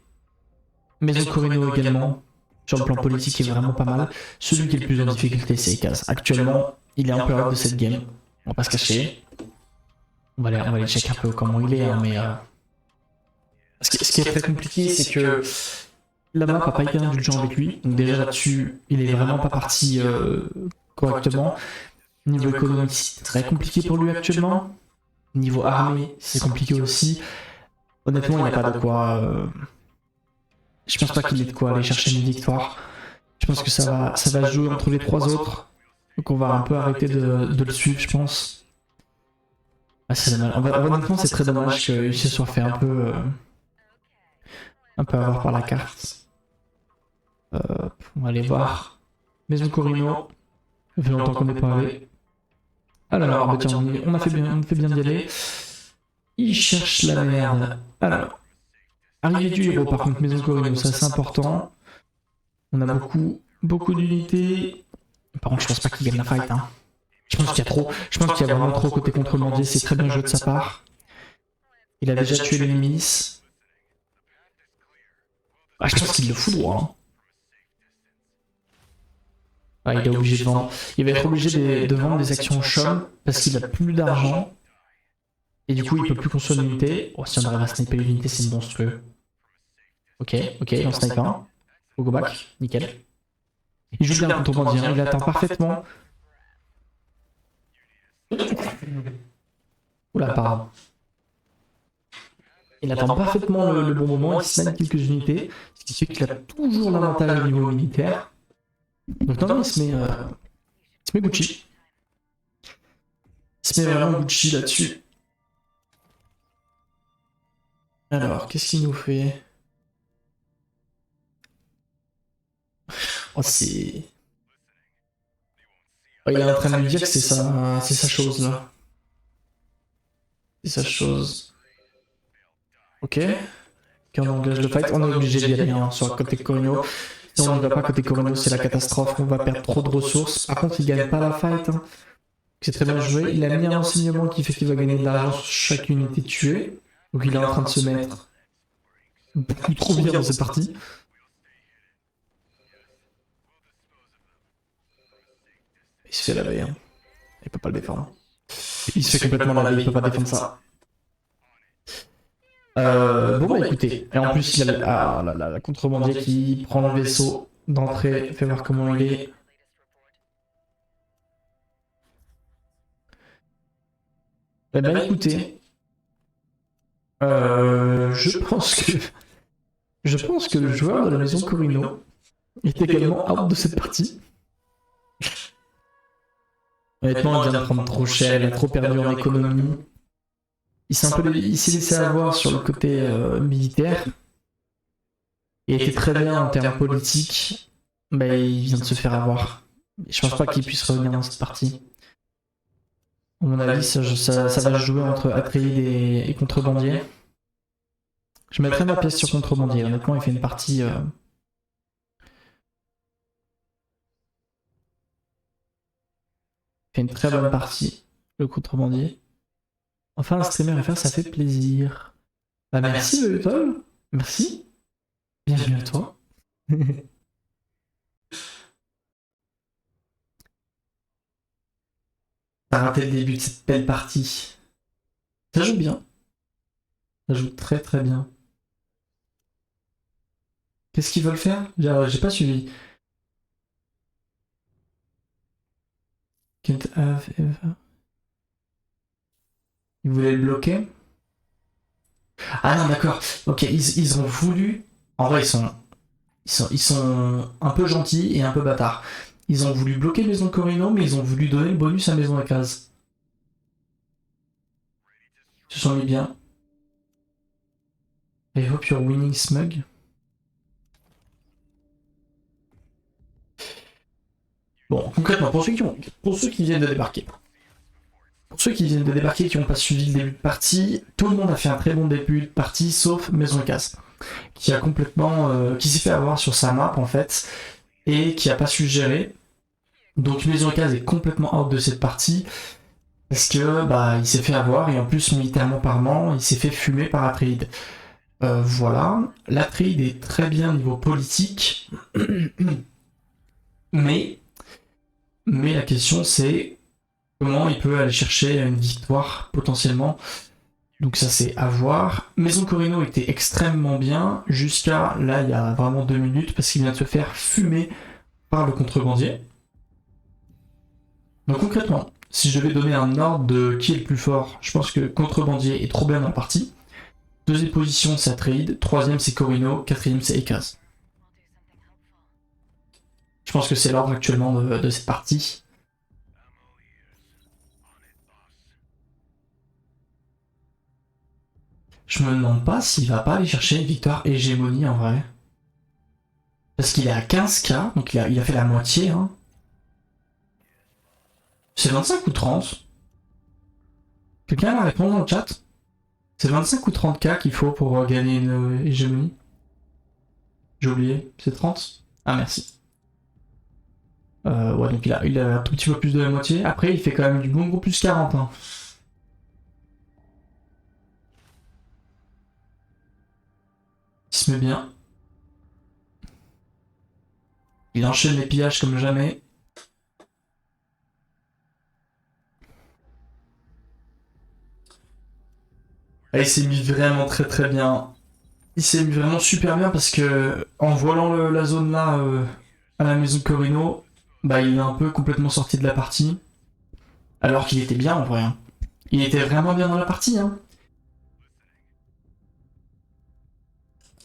Maison Corino également, sur le plan politique, est vraiment pas mal. Celui qui est le plus en difficulté, c'est Ekaz. Actuellement, il est un peu out de cette game. On va pas se cacher. On va aller check un peu comment il est, hein, mais... Ce qui est très compliqué, c'est que la map n'a pas été indulgent avec lui. Donc déjà là-dessus, il est vraiment pas parti correctement. Niveau économique, c'est très compliqué pour lui actuellement. Niveau armée, c'est compliqué aussi. Honnêtement, il n'a pas de quoi... Je pense pas qu'il ait de quoi aller chercher une victoire. Je pense que ça va se jouer entre les trois autres. Donc on va un peu arrêter de le suivre, je pense. Ah, c'est dommage. Honnêtement, c'est très dommage qu'il se soit fait un peu avoir par la carte. On va aller voir. Maison Corino. Ça fait longtemps qu'on n'est pas allé. Alors, bah tiens, on a fait bien d'y aller. Il cherche la merde. Alors, arrivée du héros, par contre, Maison Corino, ça c'est important. On a beaucoup d'unités. Par contre, je pense pas qu'il gagne la fight. Hein. Je pense qu'il y a trop. Je pense qu'il y a vraiment trop côté contrebandier. C'est très bien joué de sa part. Il a déjà tué l'ennemi. Ah, je pense qu'il le fout droit. Hein. Ah, il est obligé de vendre. Il va être obligé de vendre des actions chum parce qu'il a plus d'argent. Et du coup, il peut plus construire d'unité. Oh, si on arrive à sniper l'unité, c'est monstrueux. Ok, on snipe un. Au go back, nickel. Il joue bien le contrebandier, il attend parfaitement. Oula, pardon. Il attend parfaitement le bon moment, il snipe quelques unités, ce qui fait qu'il a toujours l'avantage au niveau militaire. Donc non, il se met Gucci. Il se met vraiment Gucci là-dessus. Alors, qu'est-ce qu'il nous fait? Oh, c'est... Oh, il est en train de lui dire que c'est sa chose, là. C'est sa chose. Ok. On engage le fight. On est obligé d'y aller hein, sur le côté Corino. Si on n'y va pas côté Corino, c'est la catastrophe. On va perdre trop de ressources. Par contre, il gagne pas la fight. Hein. C'est très bien joué. Il a mis un renseignement qui fait qu'il va gagner de l'argent sur chaque unité tuée. Donc il est en train de se mettre beaucoup trop bien dans cette partie. Il se fait laver. Hein. Il peut pas le défendre. Il se fait complètement laver, il peut pas défendre ça. Bon bah écoutez, et en plus il y a la contrebandier qui prend le vaisseau d'entrée, fait voir comment il est. Eh ben écoutez, je pense que le joueur de la maison Corino est également out de cette partie. Honnêtement, il vient de prendre trop cher, il a trop perdu en économie. Il s'est laissé avoir sur le côté militaire. Il était très bien en termes politiques, mais il vient de se faire avoir. Je pense pas qu'il puisse revenir dans cette partie. À mon avis, ça va jouer entre Atreides et contrebandier. Je mettrai ma pièce sur contrebandier. Honnêtement, il fait une partie... Il fait une très bonne partie, le contrebandier. Enfin, un streamer FR, ça fait plaisir. Bah merci, Beutol. Merci. Bienvenue à toi. T'as raté le début de cette belle partie. Ça joue bien. Ça joue très très bien. Qu'est-ce qu'ils veulent faire? J'ai pas suivi. Can't have ever... Ils voulaient le bloquer? Ah non, d'accord. Ok, ils ont voulu... En vrai, ils sont un peu gentils et un peu bâtards. Ils ont voulu bloquer Maison Corino, mais ils ont voulu donner le bonus à Maison Ekaz. Ils se sont mis bien. I hope you're winning, Smug. Bon, concrètement, pour ceux qui viennent de débarquer. Pour ceux qui viennent de débarquer et qui n'ont pas suivi le début de partie, tout le monde a fait un très bon début de partie, sauf Maison Ekaz, qui a complètement, qui s'est fait avoir sur sa map en fait, et qui a pas su gérer. Donc Maison Ekaz est complètement out de cette partie, parce que bah il s'est fait avoir, et en plus militairement parlant, il s'est fait fumer par Atreides. Voilà. La trade est très bien niveau politique, mais, mais la question c'est comment il peut aller chercher une victoire potentiellement. Donc ça c'est à voir. Maison Corino était extrêmement bien jusqu'à là il y a vraiment 2 minutes parce qu'il vient de se faire fumer par le contrebandier. Donc concrètement, si je devais donner un ordre de qui est le plus fort, je pense que contrebandier est trop bien dans la partie. Deuxième position c'est Atreide, troisième c'est Corino, quatrième c'est Ekaz. Je pense que c'est l'ordre actuellement de cette partie. Je me demande pas s'il va pas aller chercher une victoire hégémonie en vrai. Parce qu'il est à 15k, donc il a fait la moitié. Hein. C'est 25 ou 30? Quelqu'un va répondre dans le chat? C'est 25 ou 30k qu'il faut pour gagner une hégémonie? J'ai oublié, c'est 30? Ah merci. Ouais, donc il a un tout petit peu plus de la moitié. Après, il fait quand même du bon gros plus 40. Hein. Il se met bien. Il enchaîne les pillages comme jamais. Ah, il s'est mis vraiment très très bien. Il s'est mis vraiment super bien parce que en voilant la zone là à la maison Corino, bah il est un peu complètement sorti de la partie. Alors qu'il était bien en vrai. Hein. Il était vraiment bien dans la partie. Hein.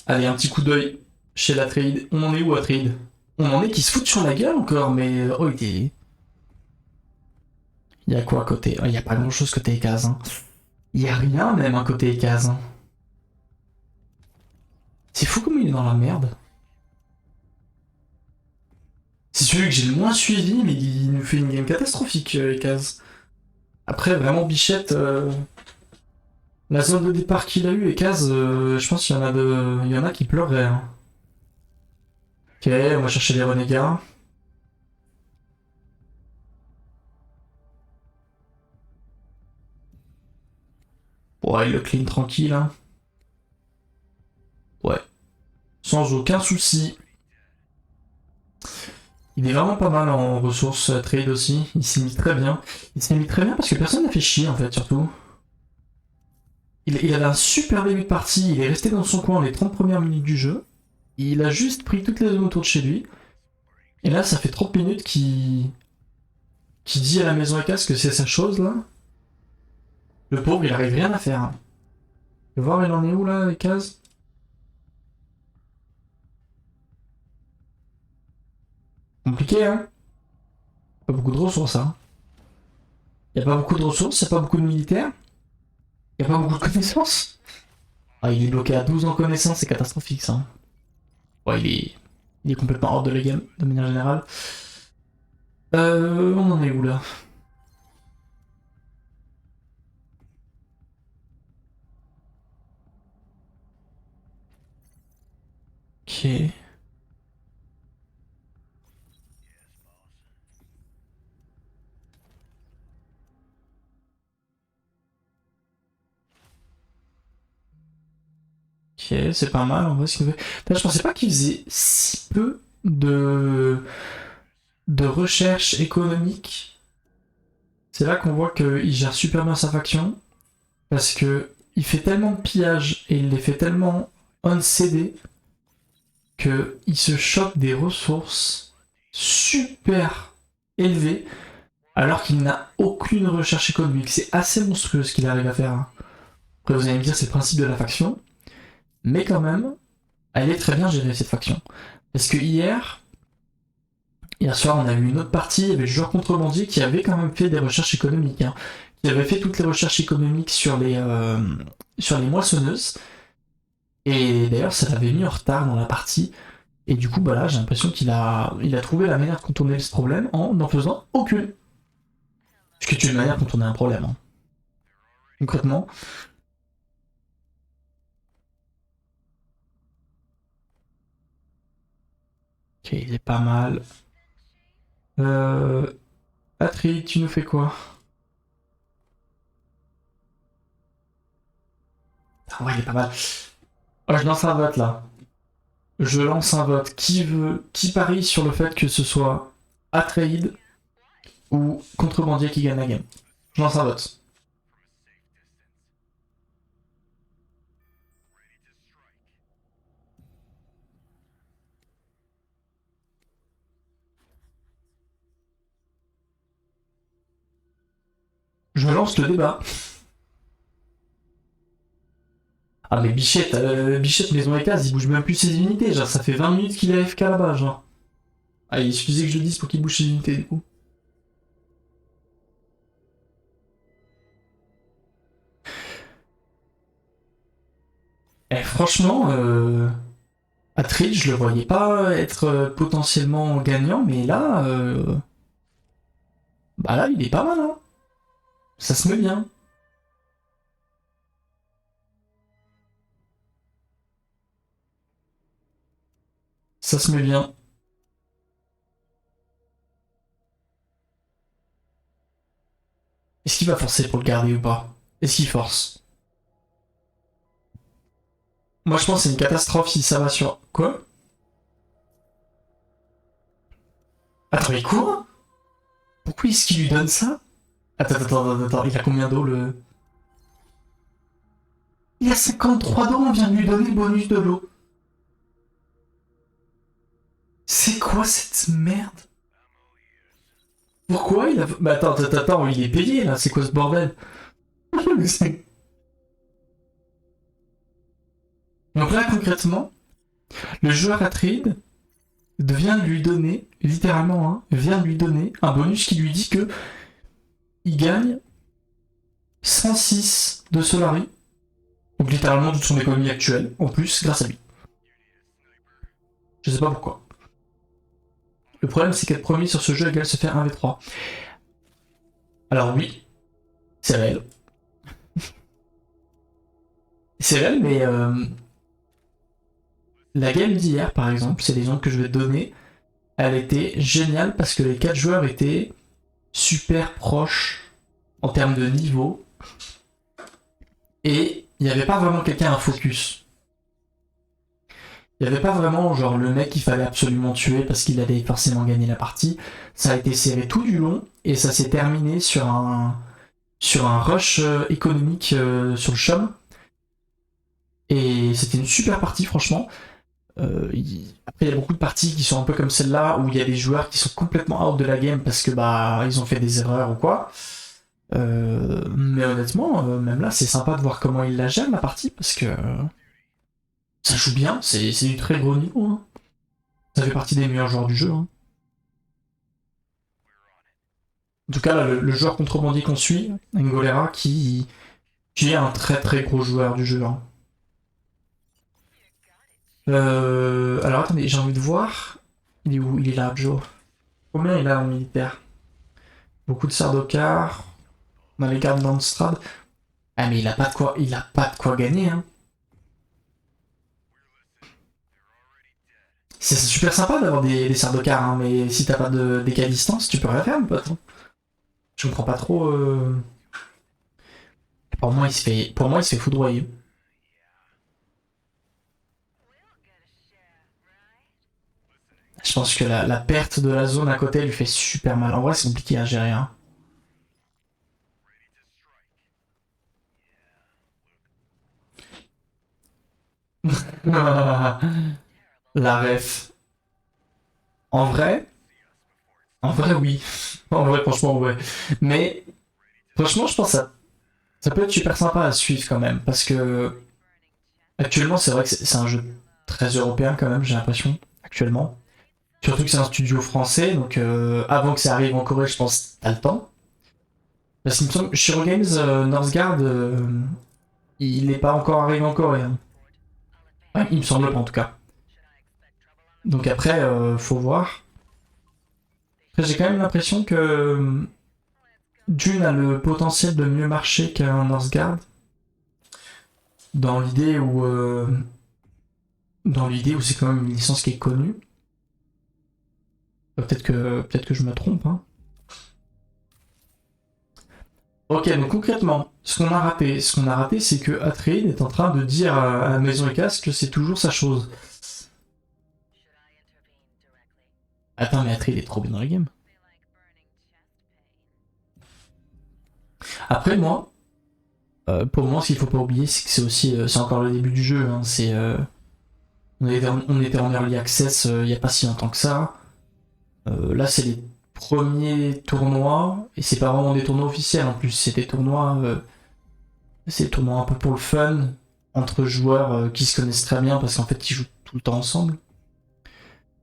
Allez, un petit coup d'œil chez la trade. On en est où à trade? On en est qui se foutent sur la gueule encore, mais oh il était. Il y a quoi à côté? Il y a pas grand chose côté Ekaz. Hein. Il y a rien même à côté Ekaz. Hein. C'est fou comme il est dans la merde. C'est celui que j'ai le moins suivi, mais il nous fait une game catastrophique, Ekaz. Après, vraiment, Bichette, la zone de départ qu'il a eu, Ekaz, je pense qu'il y en a il y en a qui pleureraient. Hein. Ok, on va chercher les renégats. Ouais, il le clean tranquille. Hein. Ouais, sans aucun souci. Il est vraiment pas mal en ressources trade aussi. Il s'est mis très bien. Il s'est mis très bien parce que personne n'a fait chier en fait, surtout. Il avait un super début de partie. Il est resté dans son coin les 30 premières minutes du jeu. Il a juste pris toutes les zones autour de chez lui. Et là, ça fait 30 minutes qu'il dit à la maison à casse que c'est sa chose là. Le pauvre, il arrive rien à faire. Je vais voir, il en est où là, les cases? Compliqué, hein? Pas beaucoup de ressources, hein? Y a pas beaucoup de ressources, y a pas beaucoup de militaires, y a pas beaucoup de connaissances. Ah, il est bloqué à 12 en connaissances, c'est catastrophique ça. Ouais, il est complètement hors de la game, de manière générale. On en est où là? Ok. Ok, c'est pas mal en vrai ce qu'il fait. Putain, je pensais pas qu'il faisait si peu de recherche économique. C'est là qu'on voit qu'il gère super bien sa faction. Parce que il fait tellement de pillages et il les fait tellement on-CD qu'il se chope des ressources super élevées alors qu'il n'a aucune recherche économique. C'est assez monstrueux ce qu'il arrive à faire. Après vous allez me dire c'est le principe de la faction, mais quand même, elle est très bien gérée cette faction. Parce que hier soir on a eu une autre partie, il y avait le joueur contrebandier qui avait quand même fait des recherches économiques. Hein, qui avait fait toutes les recherches économiques sur les moissonneuses. Et d'ailleurs, ça l'avait mis en retard dans la partie. Et du coup, bah là, j'ai l'impression il a trouvé la manière de contourner ce problème en n'en faisant aucune. Ce qui est une manière de contourner un problème. Hein. Concrètement. Ok, il est pas mal. Euh... Patrick, tu nous fais quoi? Ah ouais, il est pas mal. Ah, je lance un vote là. Je lance un vote. Qui parie sur le fait que ce soit Atreide ou Contrebandier qui gagne la game? Je lance un vote. Je lance le débat. Ah mais Bichette, Bichette Maison et Case, il bouge même plus ses unités, genre ça fait 20 minutes qu'il est AFK là-bas, genre. Ah il suffisait que je le dise pour qu'il bouge ses unités du coup. Eh franchement, Atreide, je le voyais pas être potentiellement gagnant, mais là, bah là il est pas mal, hein. Ça se met bien. Ça se met bien. Est-ce qu'il va forcer pour le garder ou pas? Est-ce qu'il force? Moi je pense que c'est une catastrophe si ça va sur... Quoi? Attends, il court? Pourquoi est-ce qu'il lui donne ça? Attends, il a combien d'eau le... Il a 53 d'eau, on vient de lui donner le bonus de l'eau. C'est quoi cette merde? Pourquoi il a... Bah attends, il est payé là, c'est quoi ce bordel? Donc là concrètement, le joueur Atreide vient de lui donner, littéralement, hein, vient de lui donner un bonus qui lui dit que il gagne 106 de Solari. Donc littéralement toute son économie actuelle, en plus, grâce à lui. Je sais pas pourquoi. Le problème c'est qu'être premier sur ce jeu égale se faire 1v3. Alors oui, c'est réel. C'est réel, mais la game d'hier, par exemple, c'est l'exemple que je vais te donner, elle était géniale parce que les 4 joueurs étaient super proches en termes de niveau et il n'y avait pas vraiment quelqu'un à focus. Il n'y avait pas vraiment genre le mec qu'il fallait absolument tuer parce qu'il allait forcément gagner la partie. Ça a été serré tout du long et ça s'est terminé sur un rush économique sur le chum. Et c'était une super partie franchement. Après, il y a beaucoup de parties qui sont un peu comme celle-là où il y a des joueurs qui sont complètement out de la game parce que bah ils ont fait des erreurs ou quoi. Mais honnêtement, même là, c'est sympa de voir comment il la gère la partie parce que ça joue bien, c'est du très gros niveau. Hein. Ça fait partie des meilleurs joueurs du jeu. Hein. En tout cas, là, le joueur contrebandier qu'on suit, Ngolera, qui est un très très gros joueur du jeu. Hein. Alors attendez, j'ai envie de voir. Il est où? Il est là, Joe. Combien il a en militaire? Beaucoup de Sardaukar. On a les gardes d'Amstrad. Ah mais il a pas de quoi gagner. Hein. C'est super sympa d'avoir des Sardaukar, hein, mais si t'as pas de dégâts à distance, tu peux rien faire, mon pote. Hein. Je comprends pas trop. Pour moi, il se fait foudroyer. Je pense que la perte de la zone à côté lui fait super mal. En vrai, c'est compliqué à gérer. Hein. La ref. En vrai, en vrai, oui. En vrai, franchement, ouais. Mais franchement, je pense que ça peut être super sympa à suivre quand même. Parce que actuellement, c'est vrai que c'est un jeu très européen quand même, j'ai l'impression, actuellement. Surtout que c'est un studio français, donc avant que ça arrive en Corée, je pense que t'as le temps. Parce qu'il me semble, Shiro Games, Northgard, il n'est pas encore arrivé en Corée. Hein. Ouais, il me semble pas en tout cas. Donc après, faut voir. Après, j'ai quand même l'impression que Dune a le potentiel de mieux marcher qu'un Northgard. Dans l'idée où, c'est quand même une licence qui est connue. Peut-être que je me trompe. Hein. Ok, donc concrètement, ce qu'on a raté, c'est que Atreides est en train de dire à la maison et casque que c'est toujours sa chose. Attends, mais Atreides est trop bien dans la game. Après, moi, pour moi, ce qu'il faut pas oublier, c'est que c'est aussi, c'est encore le début du jeu. Hein, on était en early access il y a pas si longtemps que ça. Là, c'est les premiers tournois, et c'est pas vraiment des tournois officiels en plus, c'est des tournois un peu pour le fun, entre joueurs qui se connaissent très bien parce qu'en fait ils jouent tout le temps ensemble.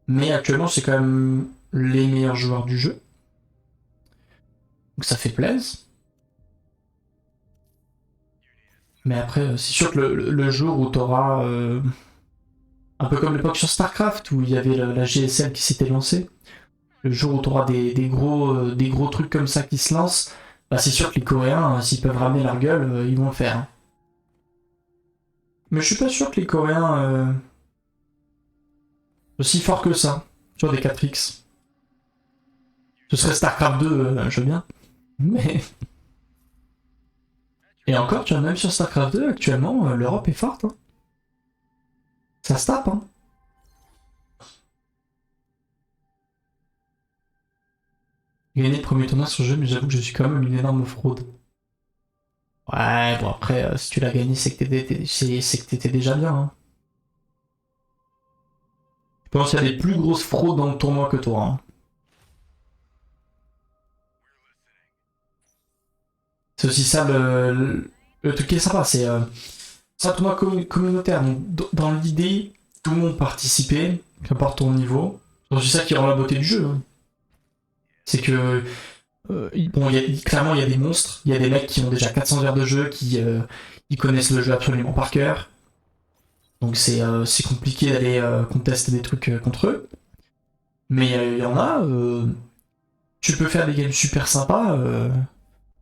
Mais actuellement, c'est quand même les meilleurs joueurs du jeu, donc ça fait plaisir. Mais après, c'est sûr que le jour où t'auras, un peu comme l'époque sur StarCraft où il y avait la GSL qui s'était lancée, le jour où t'auras des gros trucs comme ça qui se lancent, bah c'est sûr que les Coréens, s'ils peuvent ramener leur gueule, ils vont le faire. Hein. Mais je suis pas sûr que les Coréens aussi forts que ça, sur des 4X. Ce serait StarCraft 2, je veux bien. Mais. Et encore, tu vois, même sur StarCraft 2, actuellement, l'Europe est forte. Hein. Ça se tape, hein. Gagner le premier tournoi sur le jeu, mais j'avoue que je suis quand même une énorme fraude. Ouais, bon après, si tu l'as gagné, c'est que t'étais déjà bien. Hein. Je pense qu'il y a des plus grosses fraudes dans le tournoi que toi. Hein. C'est aussi ça le truc qui est sympa, c'est un tournoi communautaire. Donc, dans l'idée, tout le monde participait, qu'importe ton niveau. C'est ça qui rend la beauté du jeu. Hein. C'est que, bon, clairement, il y a des monstres, il y a des mecs qui ont déjà 400 heures de jeu, qui ils connaissent le jeu absolument par cœur. Donc c'est compliqué d'aller contester des trucs contre eux. Mais il y en a, tu peux faire des games super sympas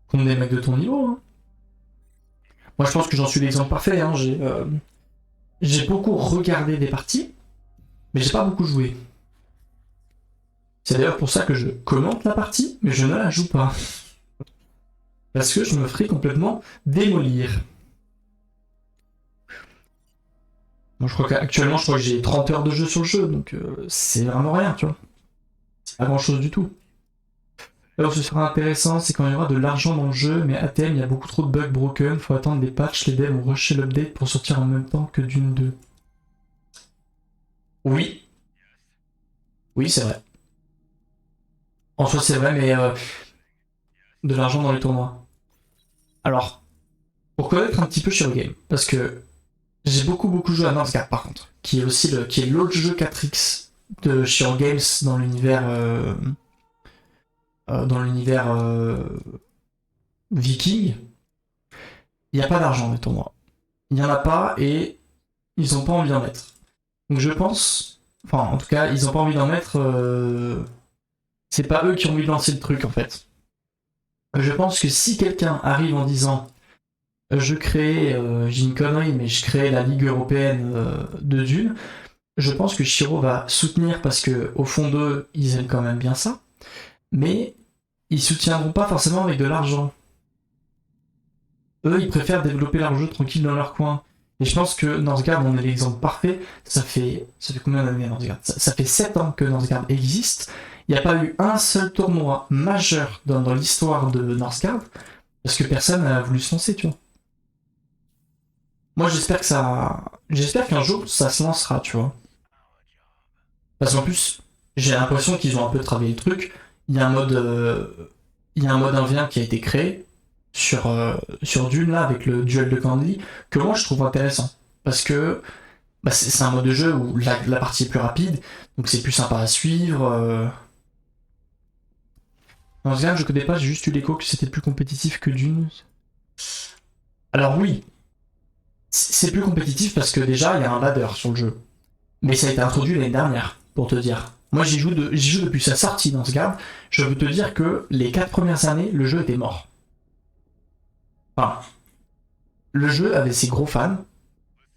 contre des mecs de ton niveau. Hein. Moi, je pense que j'en suis l'exemple parfait. Hein. J'ai beaucoup regardé des parties, mais j'ai pas beaucoup joué. C'est d'ailleurs pour ça que je commente la partie, mais je ne la joue pas. Parce que je me ferai complètement démolir. Moi, je crois qu'actuellement, je crois que j'ai 30 heures de jeu sur le jeu, donc c'est vraiment rien, tu vois. C'est pas grand chose du tout. Alors, ce sera intéressant, c'est quand il y aura de l'argent dans le jeu, mais à terme, il y a beaucoup trop de bugs broken, faut attendre des patchs, les devs ont rushé l'update pour sortir en même temps que Dune 2. Oui, oui, c'est vrai. En soi, c'est vrai, mais de l'argent dans les tournois. Alors, pour connaître un petit peu Shiro Game, parce que j'ai beaucoup joué à Northgard par contre, qui est l'autre jeu 4X de Shiro Games dans l'univers viking. Il n'y a pas d'argent dans les tournois. Il n'y en a pas et ils n'ont pas envie d'en mettre. Donc je pense, enfin en tout cas, ils n'ont pas envie d'en mettre. C'est pas eux qui ont envie de lancer le truc en fait. Je pense que si quelqu'un arrive en disant j'ai une connerie, mais je crée la Ligue européenne de Dune, je pense que Shiro va soutenir parce que au fond d'eux, ils aiment quand même bien ça, mais ils soutiendront pas forcément avec de l'argent. Eux, ils préfèrent développer leur jeu tranquille dans leur coin. Et je pense que Northgard, on est l'exemple parfait. Ça fait combien d'années Northgard ça fait 7 ans que Northgard existe. Il n'y a pas eu un seul tournoi majeur dans l'histoire de Northgard parce que personne n'a voulu se lancer, tu vois. Moi, j'espère qu'un jour ça se lancera, tu vois. Parce qu'en plus, j'ai l'impression qu'ils ont un peu travaillé le truc. Il y a un mode, il y a un mode 1v1 qui a été créé sur Dune là avec le duel de Candy que moi je trouve intéressant parce que bah, c'est un mode de jeu où la partie est plus rapide, donc c'est plus sympa à suivre. En général, je connais pas, j'ai juste eu l'écho que c'était plus compétitif que Dune. Alors oui, c'est plus compétitif parce que déjà il y a un ladder sur le jeu. Mais ça a été introduit l'année dernière, pour te dire. Moi j'y joue depuis sa sortie dans ce garde. Je veux te dire que les 4 premières années, le jeu était mort. Enfin, le jeu avait ses gros fans,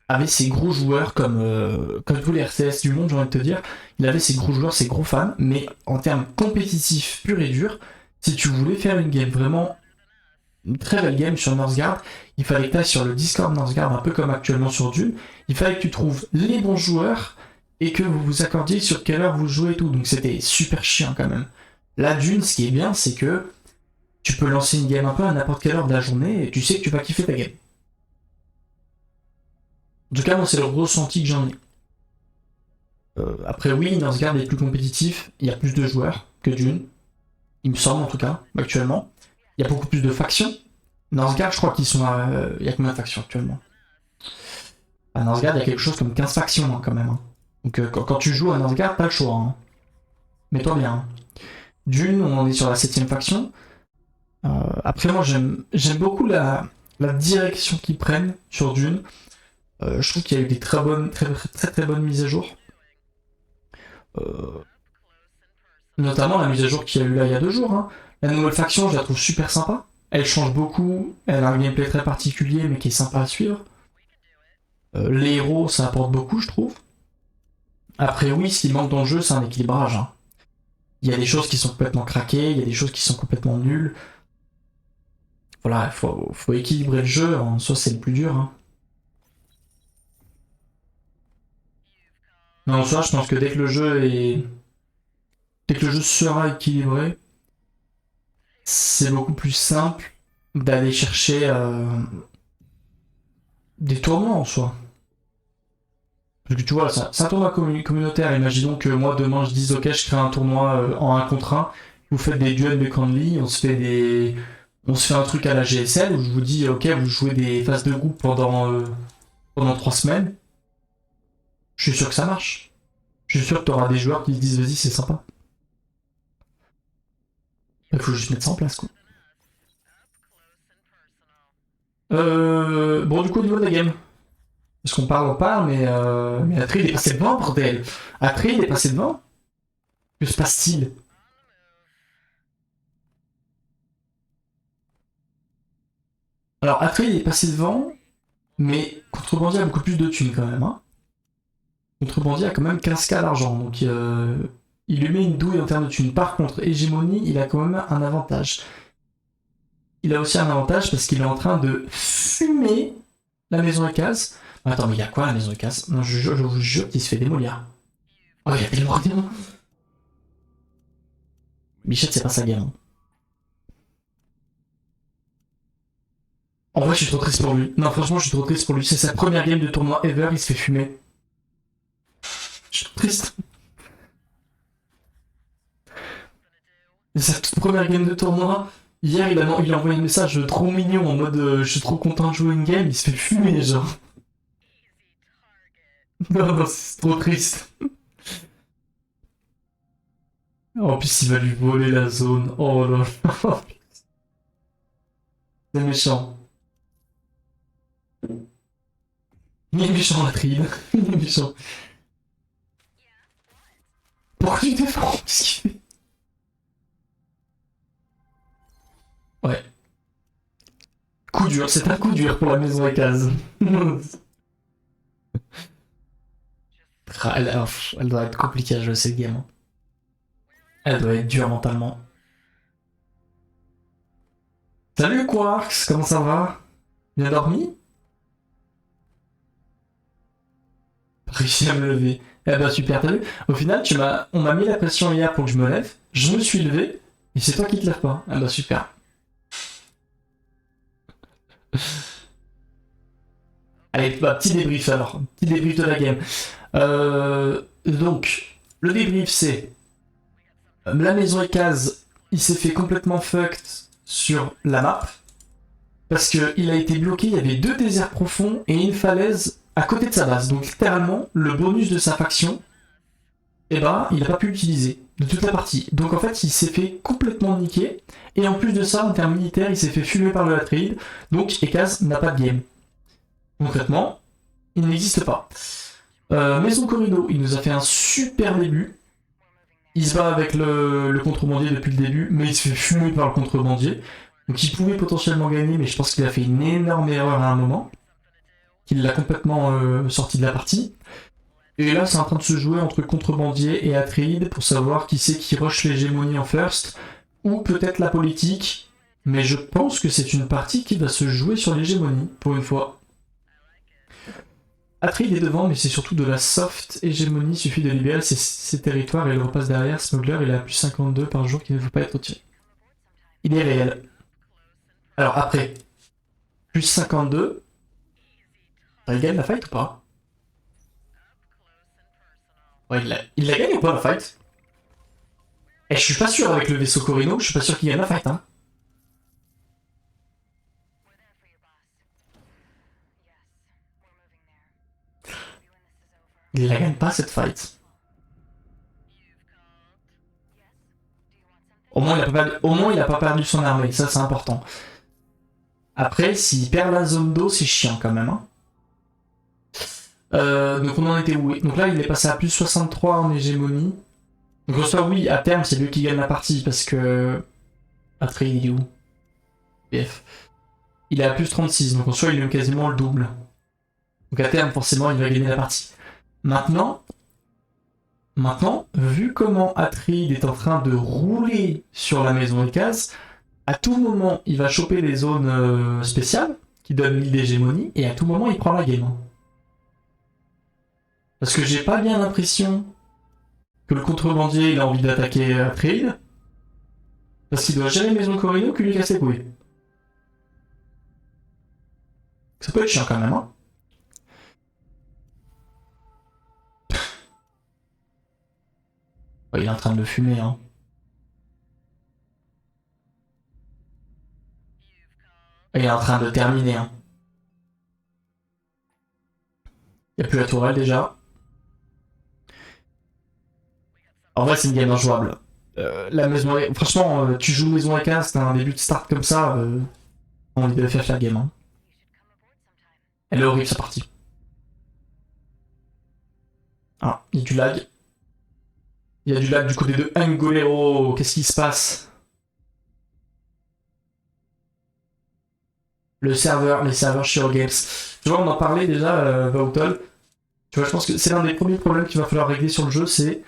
avait ses gros joueurs comme tous les RCS du monde, j'ai envie de te dire. Il avait ses gros joueurs, ses gros fans, mais en termes compétitifs purs et durs, si tu voulais faire une game vraiment une très belle game sur Northgard. Il fallait que tu ailles sur le Discord Northgard, un peu comme actuellement sur Dune. Il fallait que tu trouves les bons joueurs et que vous vous accordiez sur quelle heure vous jouez et tout. Donc c'était super chiant quand même. Là, Dune, ce qui est bien, c'est que tu peux lancer une game un peu à n'importe quelle heure de la journée et tu sais que tu vas kiffer ta game. En tout cas, moi, c'est le ressenti que j'en ai. Après, oui, Northgard est plus compétitif, il y a plus de joueurs que Dune. Il me semble en tout cas, actuellement. Il y a beaucoup plus de factions. Northgard, je crois qu'ils sont à... Il y a combien de factions actuellement? À Northgard, il y a quelque chose comme 15 factions hein, quand même. Hein. Donc quand tu joues à Northgard, pas le choix. Hein. Mets-toi bien. Hein. Dune, on en est sur la 7ème faction. Après, moi, j'aime beaucoup la direction qu'ils prennent sur Dune. Je trouve qu'il y a eu des très bonnes mises à jour. Notamment la mise à jour qu'il y a eu là il y a 2 jours. Hein. La nouvelle faction, je la trouve super sympa. Elle change beaucoup, elle a un gameplay très particulier mais qui est sympa à suivre. Les héros, ça apporte beaucoup, je trouve. Après, oui, ce qui manque dans le jeu, c'est un équilibrage. Hein. Il y a des choses qui sont complètement craquées, il y a des choses qui sont complètement nulles. Voilà, il faut équilibrer le jeu, en soi c'est le plus dur. Hein. Mais en soi, je pense que dès que le jeu sera équilibré, c'est beaucoup plus simple d'aller chercher des tournois en soi. Parce que tu vois, c'est un tournoi communautaire. Imaginons que moi demain je dise ok, je crée un tournoi en 1 contre 1. Vous faites des duels de Canly, on se fait un truc à la GSL où je vous dis ok, vous jouez des phases de groupe pendant 3 semaines. Je suis sûr que ça marche. Je suis sûr que tu auras des joueurs qui se disent vas-y, c'est sympa. Il faut juste mettre ça en place quoi. Bon, du coup, au niveau de la game, parce qu'on parle, mais Atril est passé devant, bordel. Atril est passé devant. Que se passe-t-il? Alors, Atril est passé devant, mais Contrebandier a beaucoup plus de thunes quand même. Hein. Contrebandier a quand même 15K d'argent, donc il lui met une douille en termes de thunes. Par contre, Hégémonie, il a quand même un avantage. Il a aussi un avantage parce qu'il est en train de fumer la maison à cases. Attends, mais il y a quoi la maison de casse? Non, je vous jure qu'il se fait démolir. Oh, il y a tellement rien. Bichette, c'est pas sa game. En vrai, je suis trop triste pour lui. Non, franchement, je suis trop triste pour lui. C'est sa première game de tournoi ever, il se fait fumer. Je suis trop triste. C'est sa toute première game de tournoi. Hier, il a envoyé un message trop mignon en mode je suis trop content de jouer une game, il se fait fumer, genre. Non, non, c'est trop triste. En plus, il va lui voler la zone. Oh là là. C'est méchant. Il est méchant, la trille. Il est méchant. Pourquoi tu défends? Qu'est-ce qu'il fait? Ouais. Coup dur, c'est un coup dur pour la maison à cases. Elle doit être compliquée à jouer cette game. Hein. Elle doit être dure mentalement. Salut Quarks, comment ça va? Bien dormi? Réussi à me lever. Eh ben super, t'as vu? Au final, on m'a mis la pression hier pour que je me lève. Je me suis levé et c'est toi qui te lèves pas. Ah bah super. Allez, bah, petit débrief alors. Petit débrief de la game. Donc, le débrief c'est la maison Ekaz, il s'est fait complètement fucked sur la map parce qu'il a été bloqué. Il y avait 2 déserts profonds et une falaise à côté de sa base. Donc, littéralement, le bonus de sa faction, eh ben, il n'a pas pu l'utiliser de toute la partie. Donc, en fait, il s'est fait complètement niquer. Et en plus de ça, en termes militaires, il s'est fait fumer par le Atride. Donc, Ekaz n'a pas de game. Concrètement, il n'existe pas. Maison Corrido, il nous a fait un super début. Il se bat avec le contrebandier depuis le début, mais il se fait fumer par le contrebandier. Donc il pouvait potentiellement gagner, mais je pense qu'il a fait une énorme erreur à un moment. Qu'il l'a complètement sorti de la partie. Et là, c'est en train de se jouer entre contrebandier et Atreide pour savoir qui c'est qui rush l'hégémonie en first, ou peut-être la politique, Mais je pense que c'est une partie qui va se jouer sur l'hégémonie, pour une fois. Atride est devant, mais c'est surtout de la soft hégémonie. Il suffit de libérer ses territoires et il repasse derrière. Smuggler, il a plus 52 par jour qui ne veut pas être retiré. Il est réel. Alors après, plus 52, il gagne la fight ou pas? Ouais, il la gagne ou pas la fight? Et je suis pas sûr avec le vaisseau Corino, je suis pas sûr qu'il gagne la fight, hein. Il la gagne pas cette fight. Au moins, il a pas perdu son armée, ça c'est important. Après, s'il perd la zone d'eau, c'est chiant quand même, hein. Donc on en était où? Donc là, il est passé à plus 63 en hégémonie. Donc en soi, oui, à terme, c'est lui qui gagne la partie parce que. Après, il est où? BF. Il est à plus 36, donc en soi, il est quasiment le double. Donc à terme, forcément, il va gagner la partie. Maintenant, vu comment Atride est en train de rouler sur la maison Ekaz, à tout moment, il va choper les zones spéciales qui donnent 1000 d'hégémonie, et à tout moment, il prend la game. Parce que j'ai pas bien l'impression que le contrebandier il a envie d'attaquer Atride, parce qu'il doit gérer Maison Corino qui lui casse les couilles. Ça peut être chiant quand même, hein. Ouais, il est en train de le fumer, hein. Il est en train de terminer, hein. Il n'y a plus la tourelle déjà. En vrai, c'est une game injouable. La maison, franchement, tu joues maison à 15, t'as un début de start comme ça, on envie de faire la game, hein. Elle est horrible sa partie. Ah, il y a du lag. Il y a du lag du côté de Angolero. Qu'est-ce qui se passe? Les serveurs chez Games. Tu vois, on en parlait déjà, Vautol. Tu vois, je pense que c'est l'un des premiers problèmes qu'il va falloir régler sur le jeu, c'est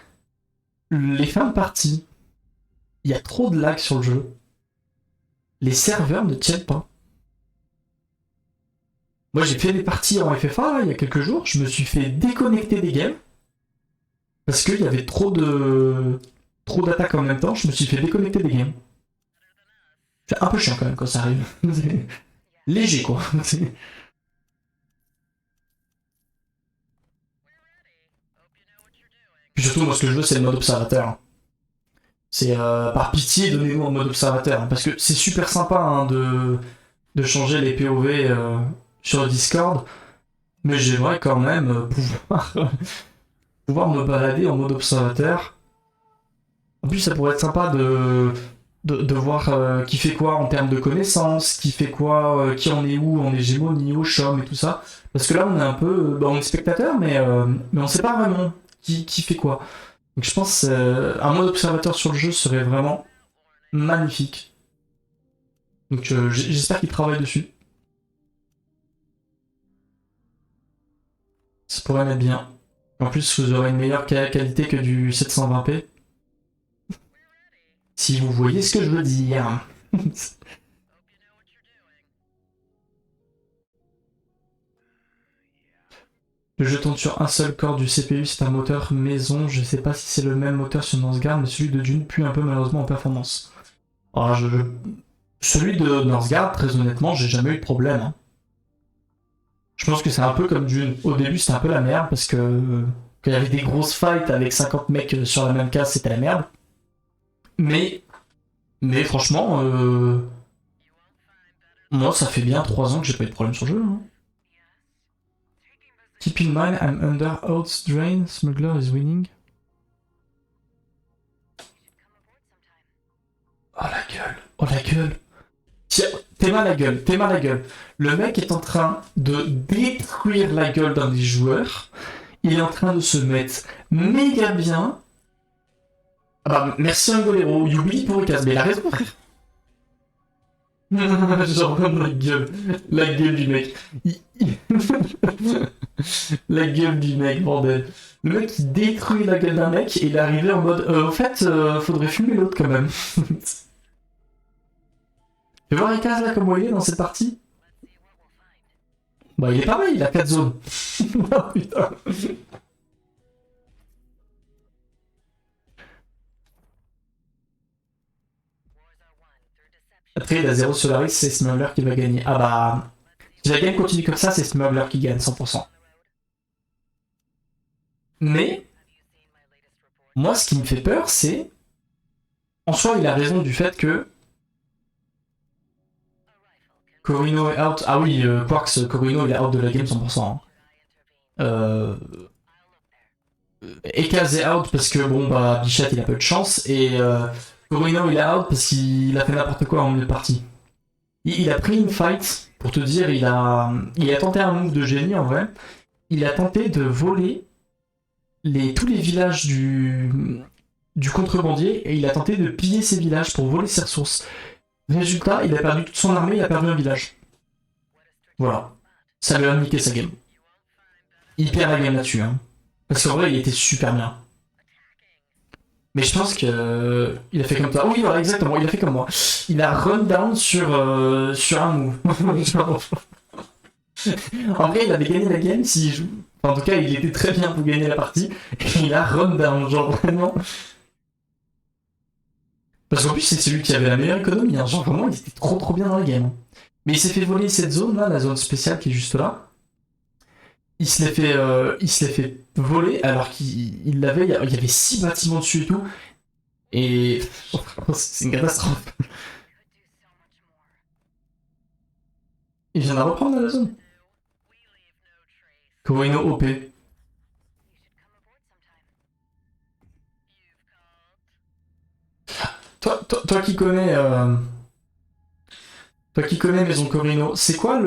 les fins de partie. Il y a trop de lag sur le jeu. Les serveurs ne tiennent pas. Moi, j'ai fait des parties en FFA là, il y a quelques jours. Je me suis fait déconnecter des games parce qu'il y avait trop d'attaques en même temps. Je me suis fait déconnecter des games. C'est un peu chiant quand même quand ça arrive. Léger quoi. Puis surtout, moi, ce que je veux, c'est le mode observateur. C'est par pitié, donnez-nous un mode observateur. Parce que c'est super sympa hein, de changer les POV sur Discord. Mais j'aimerais quand même pouvoir me balader en mode observateur. En plus, ça pourrait être sympa de voir qui fait quoi en termes de connaissances, qui fait quoi, qui en est où, en hégémonie, au chum et tout ça. Parce que là, on est un peu. On est spectateur, mais on sait pas vraiment qui fait quoi. Donc je pense un mode observateur sur le jeu serait vraiment magnifique. Donc j'espère qu'il travaille dessus. Ça pourrait m'être bien. En plus, vous aurez une meilleure qualité que du 720p. Si vous voyez ce que je veux dire. Le jeu tourne sur un seul corps du CPU, c'est un moteur maison. Je sais pas si c'est le même moteur sur Northgard, mais celui de Dune pue un peu malheureusement en performance. Alors, celui de Northgard, très honnêtement, j'ai jamais eu de problème. Hein. Je pense que c'est un peu comme Dune. Au début, c'était un peu la merde parce que quand il y avait des grosses fights avec 50 mecs sur la même case, c'était la merde. Mais franchement, moi, ça fait bien 3 ans que j'ai pas eu de problème sur le jeu. Hein. Keep in mind, I'm under Oath's drain. Smuggler is winning. Oh la gueule, oh la gueule. Tiens, t'es mal la gueule, t'es mal la gueule. Le mec est en train de détruire la gueule d'un des joueurs. Il est en train de se mettre méga bien. Ah bah merci Angolero, Yubi pour Ekaz, mais il a raison frère. Genre vraiment la gueule du mec. La gueule du mec, bordel. Le mec il détruit la gueule d'un mec et il est arrivé en mode au fait, faudrait fumer l'autre quand même. Tu vois Ekaz là comment il est dans cette partie? Bah il est pareil, il a 4 zones. Oh, putain. Après il a 0 Solaris, c'est Smuggler qui va gagner. Ah bah... Si la game continue comme ça, c'est Smuggler qui gagne 100%. Mais... Moi ce qui me fait peur c'est... En soi il a raison du fait que... Corino est out. Ah oui, Quarks, Corino il est out de la game 100%. Hein. Ekaz est out parce que bon bah Bichat il a peu de chance et Corino il est out parce qu'il a fait n'importe quoi en milieu de partie. Il a pris une fight, pour te dire, il a tenté un move de génie en vrai. Il a tenté de voler tous les villages du contrebandier et il a tenté de piller ses villages pour voler ses ressources. Résultat, il a perdu toute son armée, il a perdu un village. Voilà. Ça lui a niqué sa game. Il perd la game là-dessus. Hein. Parce qu'en vrai, il était super bien. Mais je pense que il a fait comme ça. Oui, voilà, exactement. Il a fait comme moi. Il a run down sur un move. En vrai, il avait gagné la game s'il joue. Enfin, en tout cas, il était très bien pour gagner la partie. Et il a run down, genre vraiment. Parce qu'en plus, c'est celui qui avait la meilleure économie. Hein. Genre vraiment, il était trop bien dans la game. Mais il s'est fait voler cette zone là, la zone spéciale qui est juste là. Il se l'est fait voler alors qu'il l'avait. Il y avait 6 bâtiments dessus et tout. Et c'est une catastrophe. Il vient de reprendre la zone. Corino OP. Toi qui connais. Toi qui connais Maison Corino, c'est quoi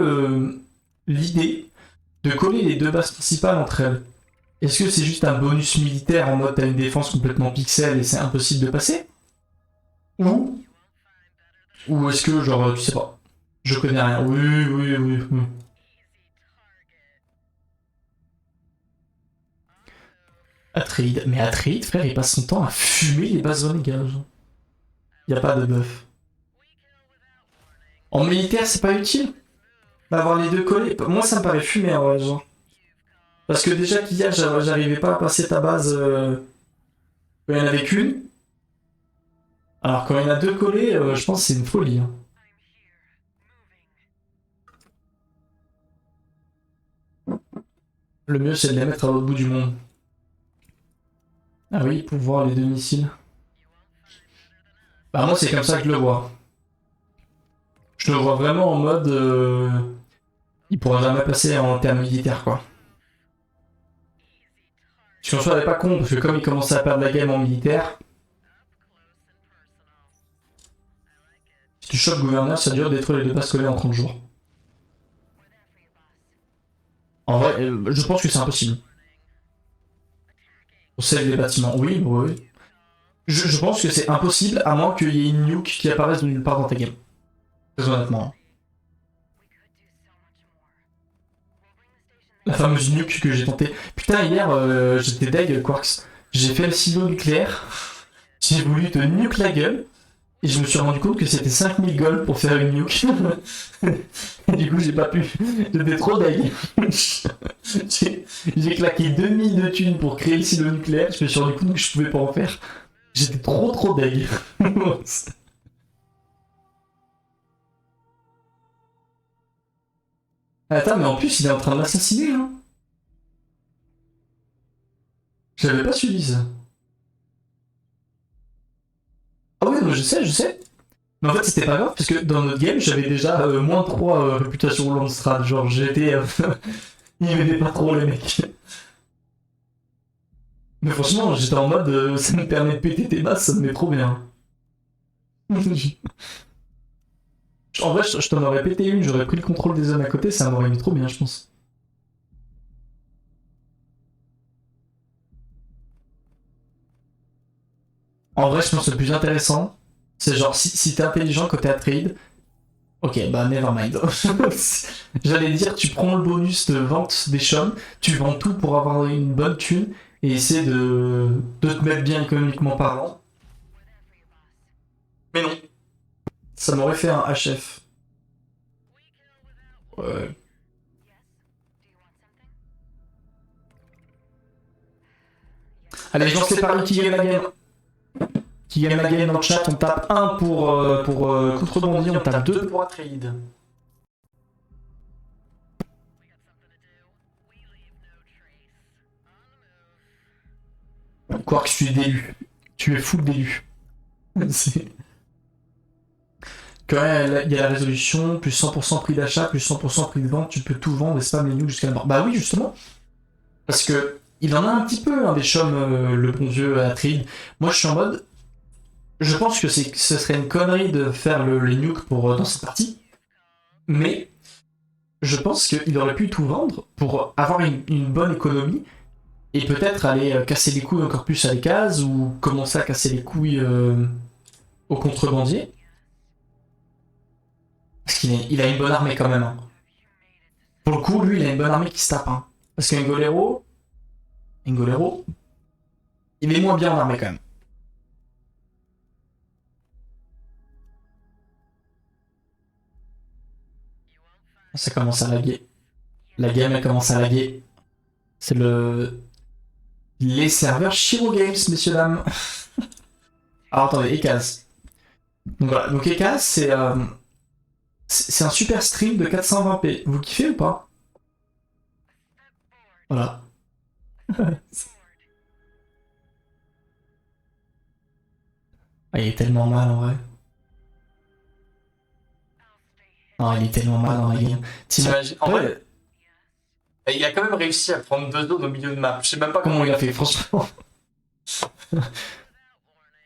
l'idée de coller les deux bases principales entre elles? Est-ce que c'est juste un bonus militaire en mode t'as une défense complètement pixel et c'est impossible de passer? Ou est-ce que genre tu sais pas? Je connais rien. Oui. Atreide. Mais Atreide, frère, il passe son temps à fumer les bases renégages. Y a pas de buff. En militaire, c'est pas utile d'avoir les deux collés. Moi, ça me paraît fumer en vrai, genre. Parce que déjà qu'hier, j'arrivais pas à passer ta base quand il y en avait qu'une. Alors quand il y en a deux collés, je pense que c'est une folie. Hein. Le mieux, c'est de les mettre à l'autre bout du monde. Ah oui, pour voir les deux missiles. Bah moi, c'est comme ça que je le vois. Je le vois vraiment en mode... il pourra jamais passer en termes militaires, quoi. Parce qu'en soi, elle est pas con, parce que comme il commençait à perdre la game en militaire... Si tu chopes gouverneur, ça dure détruire les deux bases collées en 30 jours. En vrai, je pense que c'est impossible. On save les bâtiments, oui. Je pense que c'est impossible, à moins qu'il y ait une nuke qui apparaisse de nulle part dans ta game. Très honnêtement. La fameuse nuke que j'ai tenté. Putain, hier, j'étais deg, Quarks. J'ai fait le silo nucléaire. J'ai voulu te nuke la gueule. Et je me suis rendu compte que c'était 5000 gold pour faire une nuke. Du coup, j'ai pas pu. J'étais trop deg. J'ai claqué 2000 de thunes pour créer le silo nucléaire. Je me suis rendu compte que je pouvais pas en faire. J'étais trop deg. Attends, mais en plus, il est en train de l'assassiner, hein. J'avais pas suivi ça. Ah oui, non, je sais. Mais en fait, c'était pas grave, parce que dans notre game, j'avais déjà moins 3 réputation Landstrad. Genre, j'étais... il m'aimait pas trop, les mecs. Mais franchement, j'étais en mode, ça me permet de péter tes masses, ça me met trop bien. En vrai, je t'en aurais pété une, j'aurais pris le contrôle des zones à côté, ça m'aurait mis trop bien, je pense. En vrai, je pense que le plus intéressant, c'est genre, si t'es intelligent côté trade, ok, bah nevermind. J'allais dire, tu prends le bonus de vente des chums, tu vends tout pour avoir une bonne thune, et essayer de te mettre bien économiquement parlant. Mais non. Ça m'aurait fait un HF. Ouais. Allez, je lance les paris qui gagne la game. Qui gagne la game dans le chat, on tape 1 pour contrebandier, on tape 2 pour trade. Quark, tu es d'élu. Tu es full d'élu. Quand il y a la résolution, plus 100% prix d'achat, plus 100% prix de vente, tu peux tout vendre et spam les news jusqu'à la mort. Bah oui, justement. Parce que il en a un petit peu, hein, des chums, le bon vieux Atrid. Moi, je suis en mode. Je pense que ce serait une connerie de faire les nukes pour, dans cette partie. Mais je pense qu'il aurait pu tout vendre pour avoir une bonne économie et peut-être aller casser les couilles encore plus à les cases ou commencer à casser les couilles aux contrebandiers. Parce qu'il a une bonne armée quand même. Hein. Pour le coup, lui, il a une bonne armée qui se tape. Hein. Parce qu'Ingolero, il est moins bien en armée quand même. Ça commence à laguer. La game, elle commence à laguer. C'est les serveurs Shiro Games, messieurs, dames. Alors attendez, Ekaz. Donc voilà, donc Ekaz, c'est un super stream de 420p. Vous kiffez ou pas? Voilà. Ah, il est tellement mal en vrai. Non, il est tellement mal dans la game. T'imagines? En vrai, il a quand même réussi à prendre 2 zones au milieu de map. Je sais même pas comment il a fait, franchement.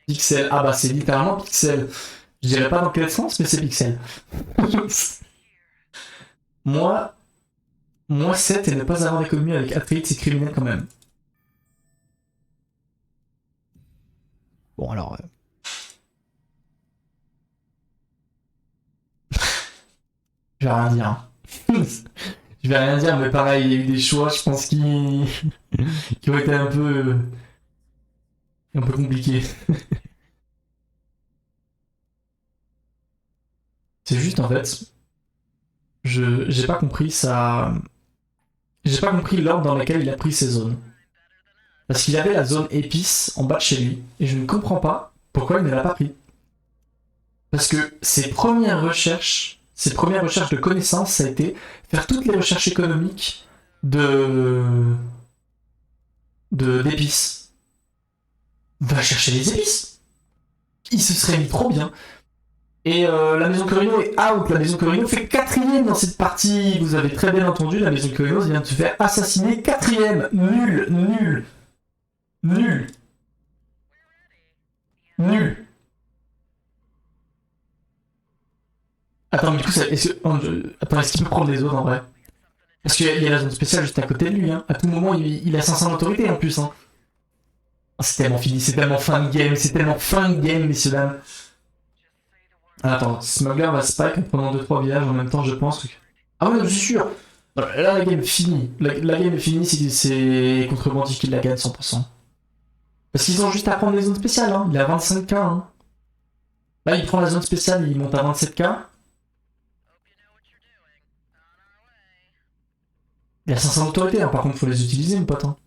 Pixel. Ah bah c'est littéralement Pixel. Je dirais pas dans quel sens, mais c'est Pixel. Moi 7 et ne pas avoir d'économie avec Atreides, c'est criminel quand même. Bon alors... Je vais rien dire. Hein. Je vais rien dire, mais pareil, il y a eu des choix, je pense, qui ont été un peu compliqués. C'est juste, en fait, j'ai pas compris ça... J'ai pas compris l'ordre dans lequel il a pris ses zones. Parce qu'il avait la zone épice en bas de chez lui, et je ne comprends pas pourquoi il ne l'a pas pris. Parce que ses premières recherches de connaissances, ça a été faire toutes les recherches économiques d'épices. Va chercher les épices. Il se serait mis trop bien. Et la maison Corino est out. La maison Corino fait 4ème dans cette partie. Vous avez très bien entendu, la maison Corino vient de se faire assassiner 4ème. Nul. Attends, mais du coup, est-ce qu'il peut prendre les autres en vrai? Parce qu'il y a la zone spéciale juste à côté de lui. Hein. À tout moment, il a 500 d'autorité en plus. Hein. Oh, c'est tellement fini, c'est tellement fin de game, messieurs dames. Attends, Smuggler va spike en prenant 2-3 villages en même temps, je pense. Ah ouais, je suis sûr. Là, la game est finie. La game est finie, c'est Contrebandier qui la gagne 100%. Parce qu'ils ont juste à prendre les zones spéciales. Hein. Il a 25k. Hein. Là, il prend la zone spéciale, il monte à 27k. Il y a 500 d'autorité, hein. Par contre, faut les utiliser, mon pote. Hein.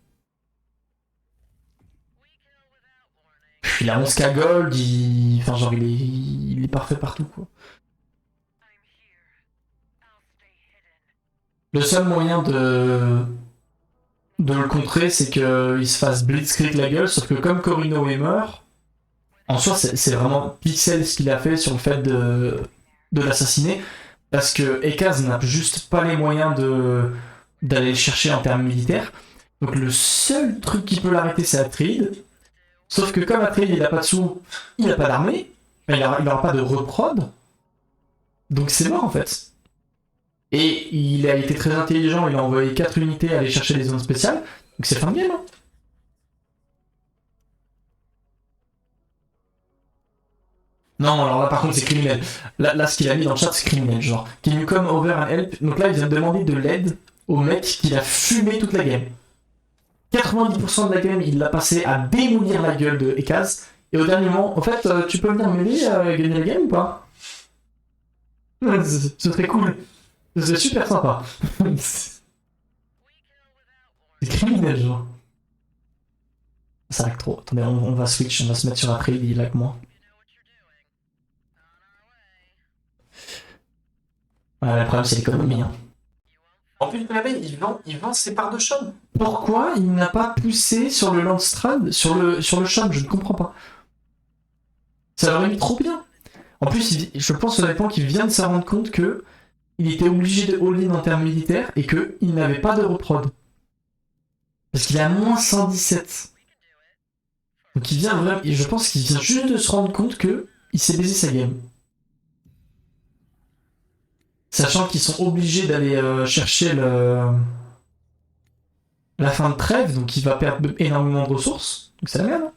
Il a 11k gold, enfin, genre, il est parfait partout, quoi. Le seul moyen de le contrer, c'est qu'il se fasse blitzkrieg la gueule, sauf que comme Corino est mort, en soi, c'est vraiment Pixel ce qu'il a fait sur le fait de l'assassiner, parce que Ekaz n'a juste pas les moyens d'aller le chercher en termes militaires. Donc le seul truc qui peut l'arrêter, c'est Atreides. Sauf que comme Atreides, il a pas de sous, il a pas d'armée, il n'aura pas de reprod, donc c'est mort en fait. Et il a été très intelligent, il a envoyé 4 unités aller chercher les zones spéciales, donc c'est fin de game. Hein. Non, alors là par contre c'est criminel. Là ce qu'il a mis dans le chat c'est criminel, genre. Can you come over and help? Donc là il vient de demander de l'aide au mec qui a fumé toute la game. 90% de la game il l'a passé à démolir la gueule de Ekaz. Et au dernier moment, en fait tu peux venir m'aider à gagner la game ou pas? C'est très cool. C'est super sympa. C'est criminel, genre. Ça lag trop. Attendez, on va switch, on va se mettre sur après, il lag moins. Ouais, le problème, c'est l'économie. Hein. En plus, regardez, il vend ses parts de chum. Pourquoi il n'a pas poussé sur le Landstrad, sur le chum? Je ne comprends pas. Ça aurait mis trop bien. En plus, je pense honnêtement qu'il vient de se rendre compte que il était obligé de all-in en termes militaires et qu'il n'avait pas de reprod. Parce qu'il est à moins 117. Donc il vient vraiment. Je pense qu'il vient juste de se rendre compte que il s'est baisé sa game. Sachant qu'ils sont obligés d'aller chercher la fin de trêve, donc il va perdre énormément de ressources. Donc c'est la merde.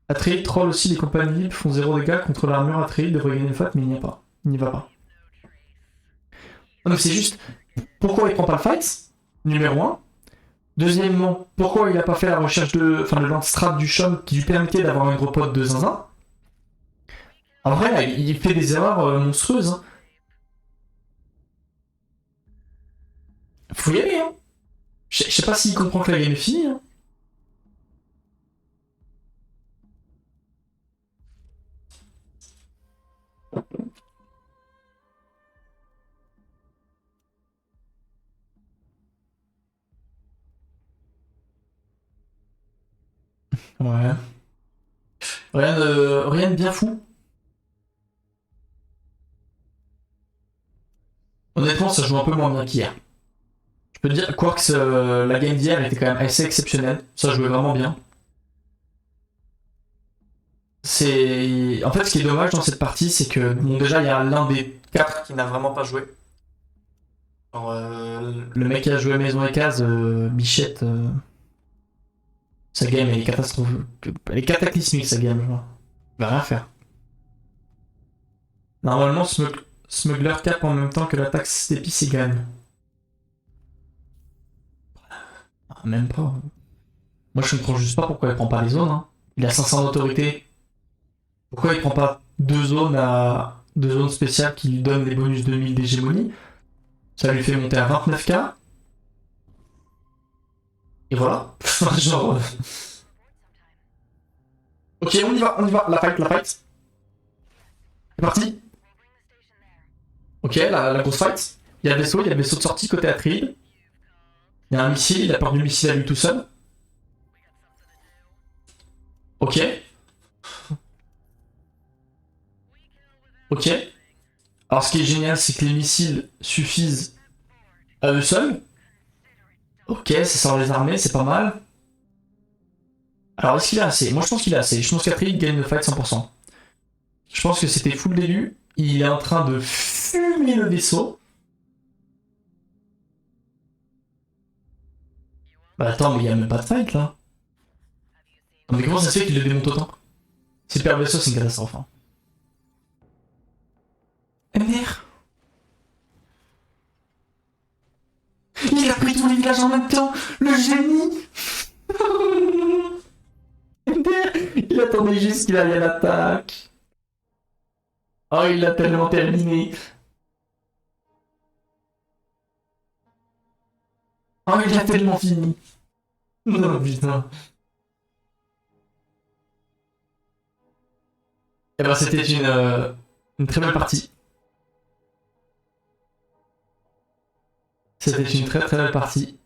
Atreide troll aussi, les compagnies libres font 0 dégâts contre l'armure. Atreide devrait gagner une fight, mais il n'y a pas. Il n'y va pas. Donc c'est juste. Pourquoi il prend pas le fight? Numéro 1. Deuxièmement, pourquoi il n'a pas fait la recherche de Landstrad du chum qui lui permettait d'avoir une repod de zinzin? En vrai, là, il fait des erreurs monstrueuses. Hein. Faut y aller, hein. Je sais pas s'il comprend que la game est finie. Hein. Ouais. Rien de bien fou. Honnêtement, ça joue un peu moins bien qu'hier. Je peux te dire, Quarks, la game d'hier était quand même assez exceptionnelle. Ça jouait vraiment bien. En fait, ce qui est dommage dans cette partie, c'est que, bon, déjà, il y a l'un des 4 qui n'a vraiment pas joué. Genre, le mec qui a joué Maison et Case, Bichette, sa game, elle est catastrophique. Elle est cataclysmique, sa game, genre. Il va rien faire. Normalement, Smuggler cap en même temps que la taxe d'épices, il gagne. Ah, même pas. Moi, je comprends juste pas pourquoi il prend pas les zones. Hein. Il a 500 d'autorité. Pourquoi il prend pas deux zones spéciales qui lui donnent des bonus de 1000 d'hégémonie? Ça lui fait monter à 29k. Et voilà. Genre. Ok, on y va. La fight. C'est parti. Ok, la grosse fight. Il y a le vaisseau de sortie côté Atreide. Il y a un missile, il a perdu le missile à lui tout seul. Ok. Ok. Alors ce qui est génial, c'est que les missiles suffisent à eux seuls. Ok, ça sort les armées, c'est pas mal. Alors est-ce qu'il a assez? Moi je pense qu'il a assez. Je pense qu'Atreide gagne le fight 100%. Je pense que c'était full d'élu. Il est en train de fumer le vaisseau. Bah attends, mais il y a même pas de fight là. Non mais comment ça se fait qu'il le démonte autant? Si il perd le vaisseau, c'est une catastrophe. Hein. MDR. Il a pris tous les villages en même temps. Le génie. MDR. Il attendait juste qu'il aille à l'attaque. Oh, il l'a tellement terminé. Oh, il a tellement fini. Non, putain. Eh ben, c'était une très belle partie. C'était une très très belle partie.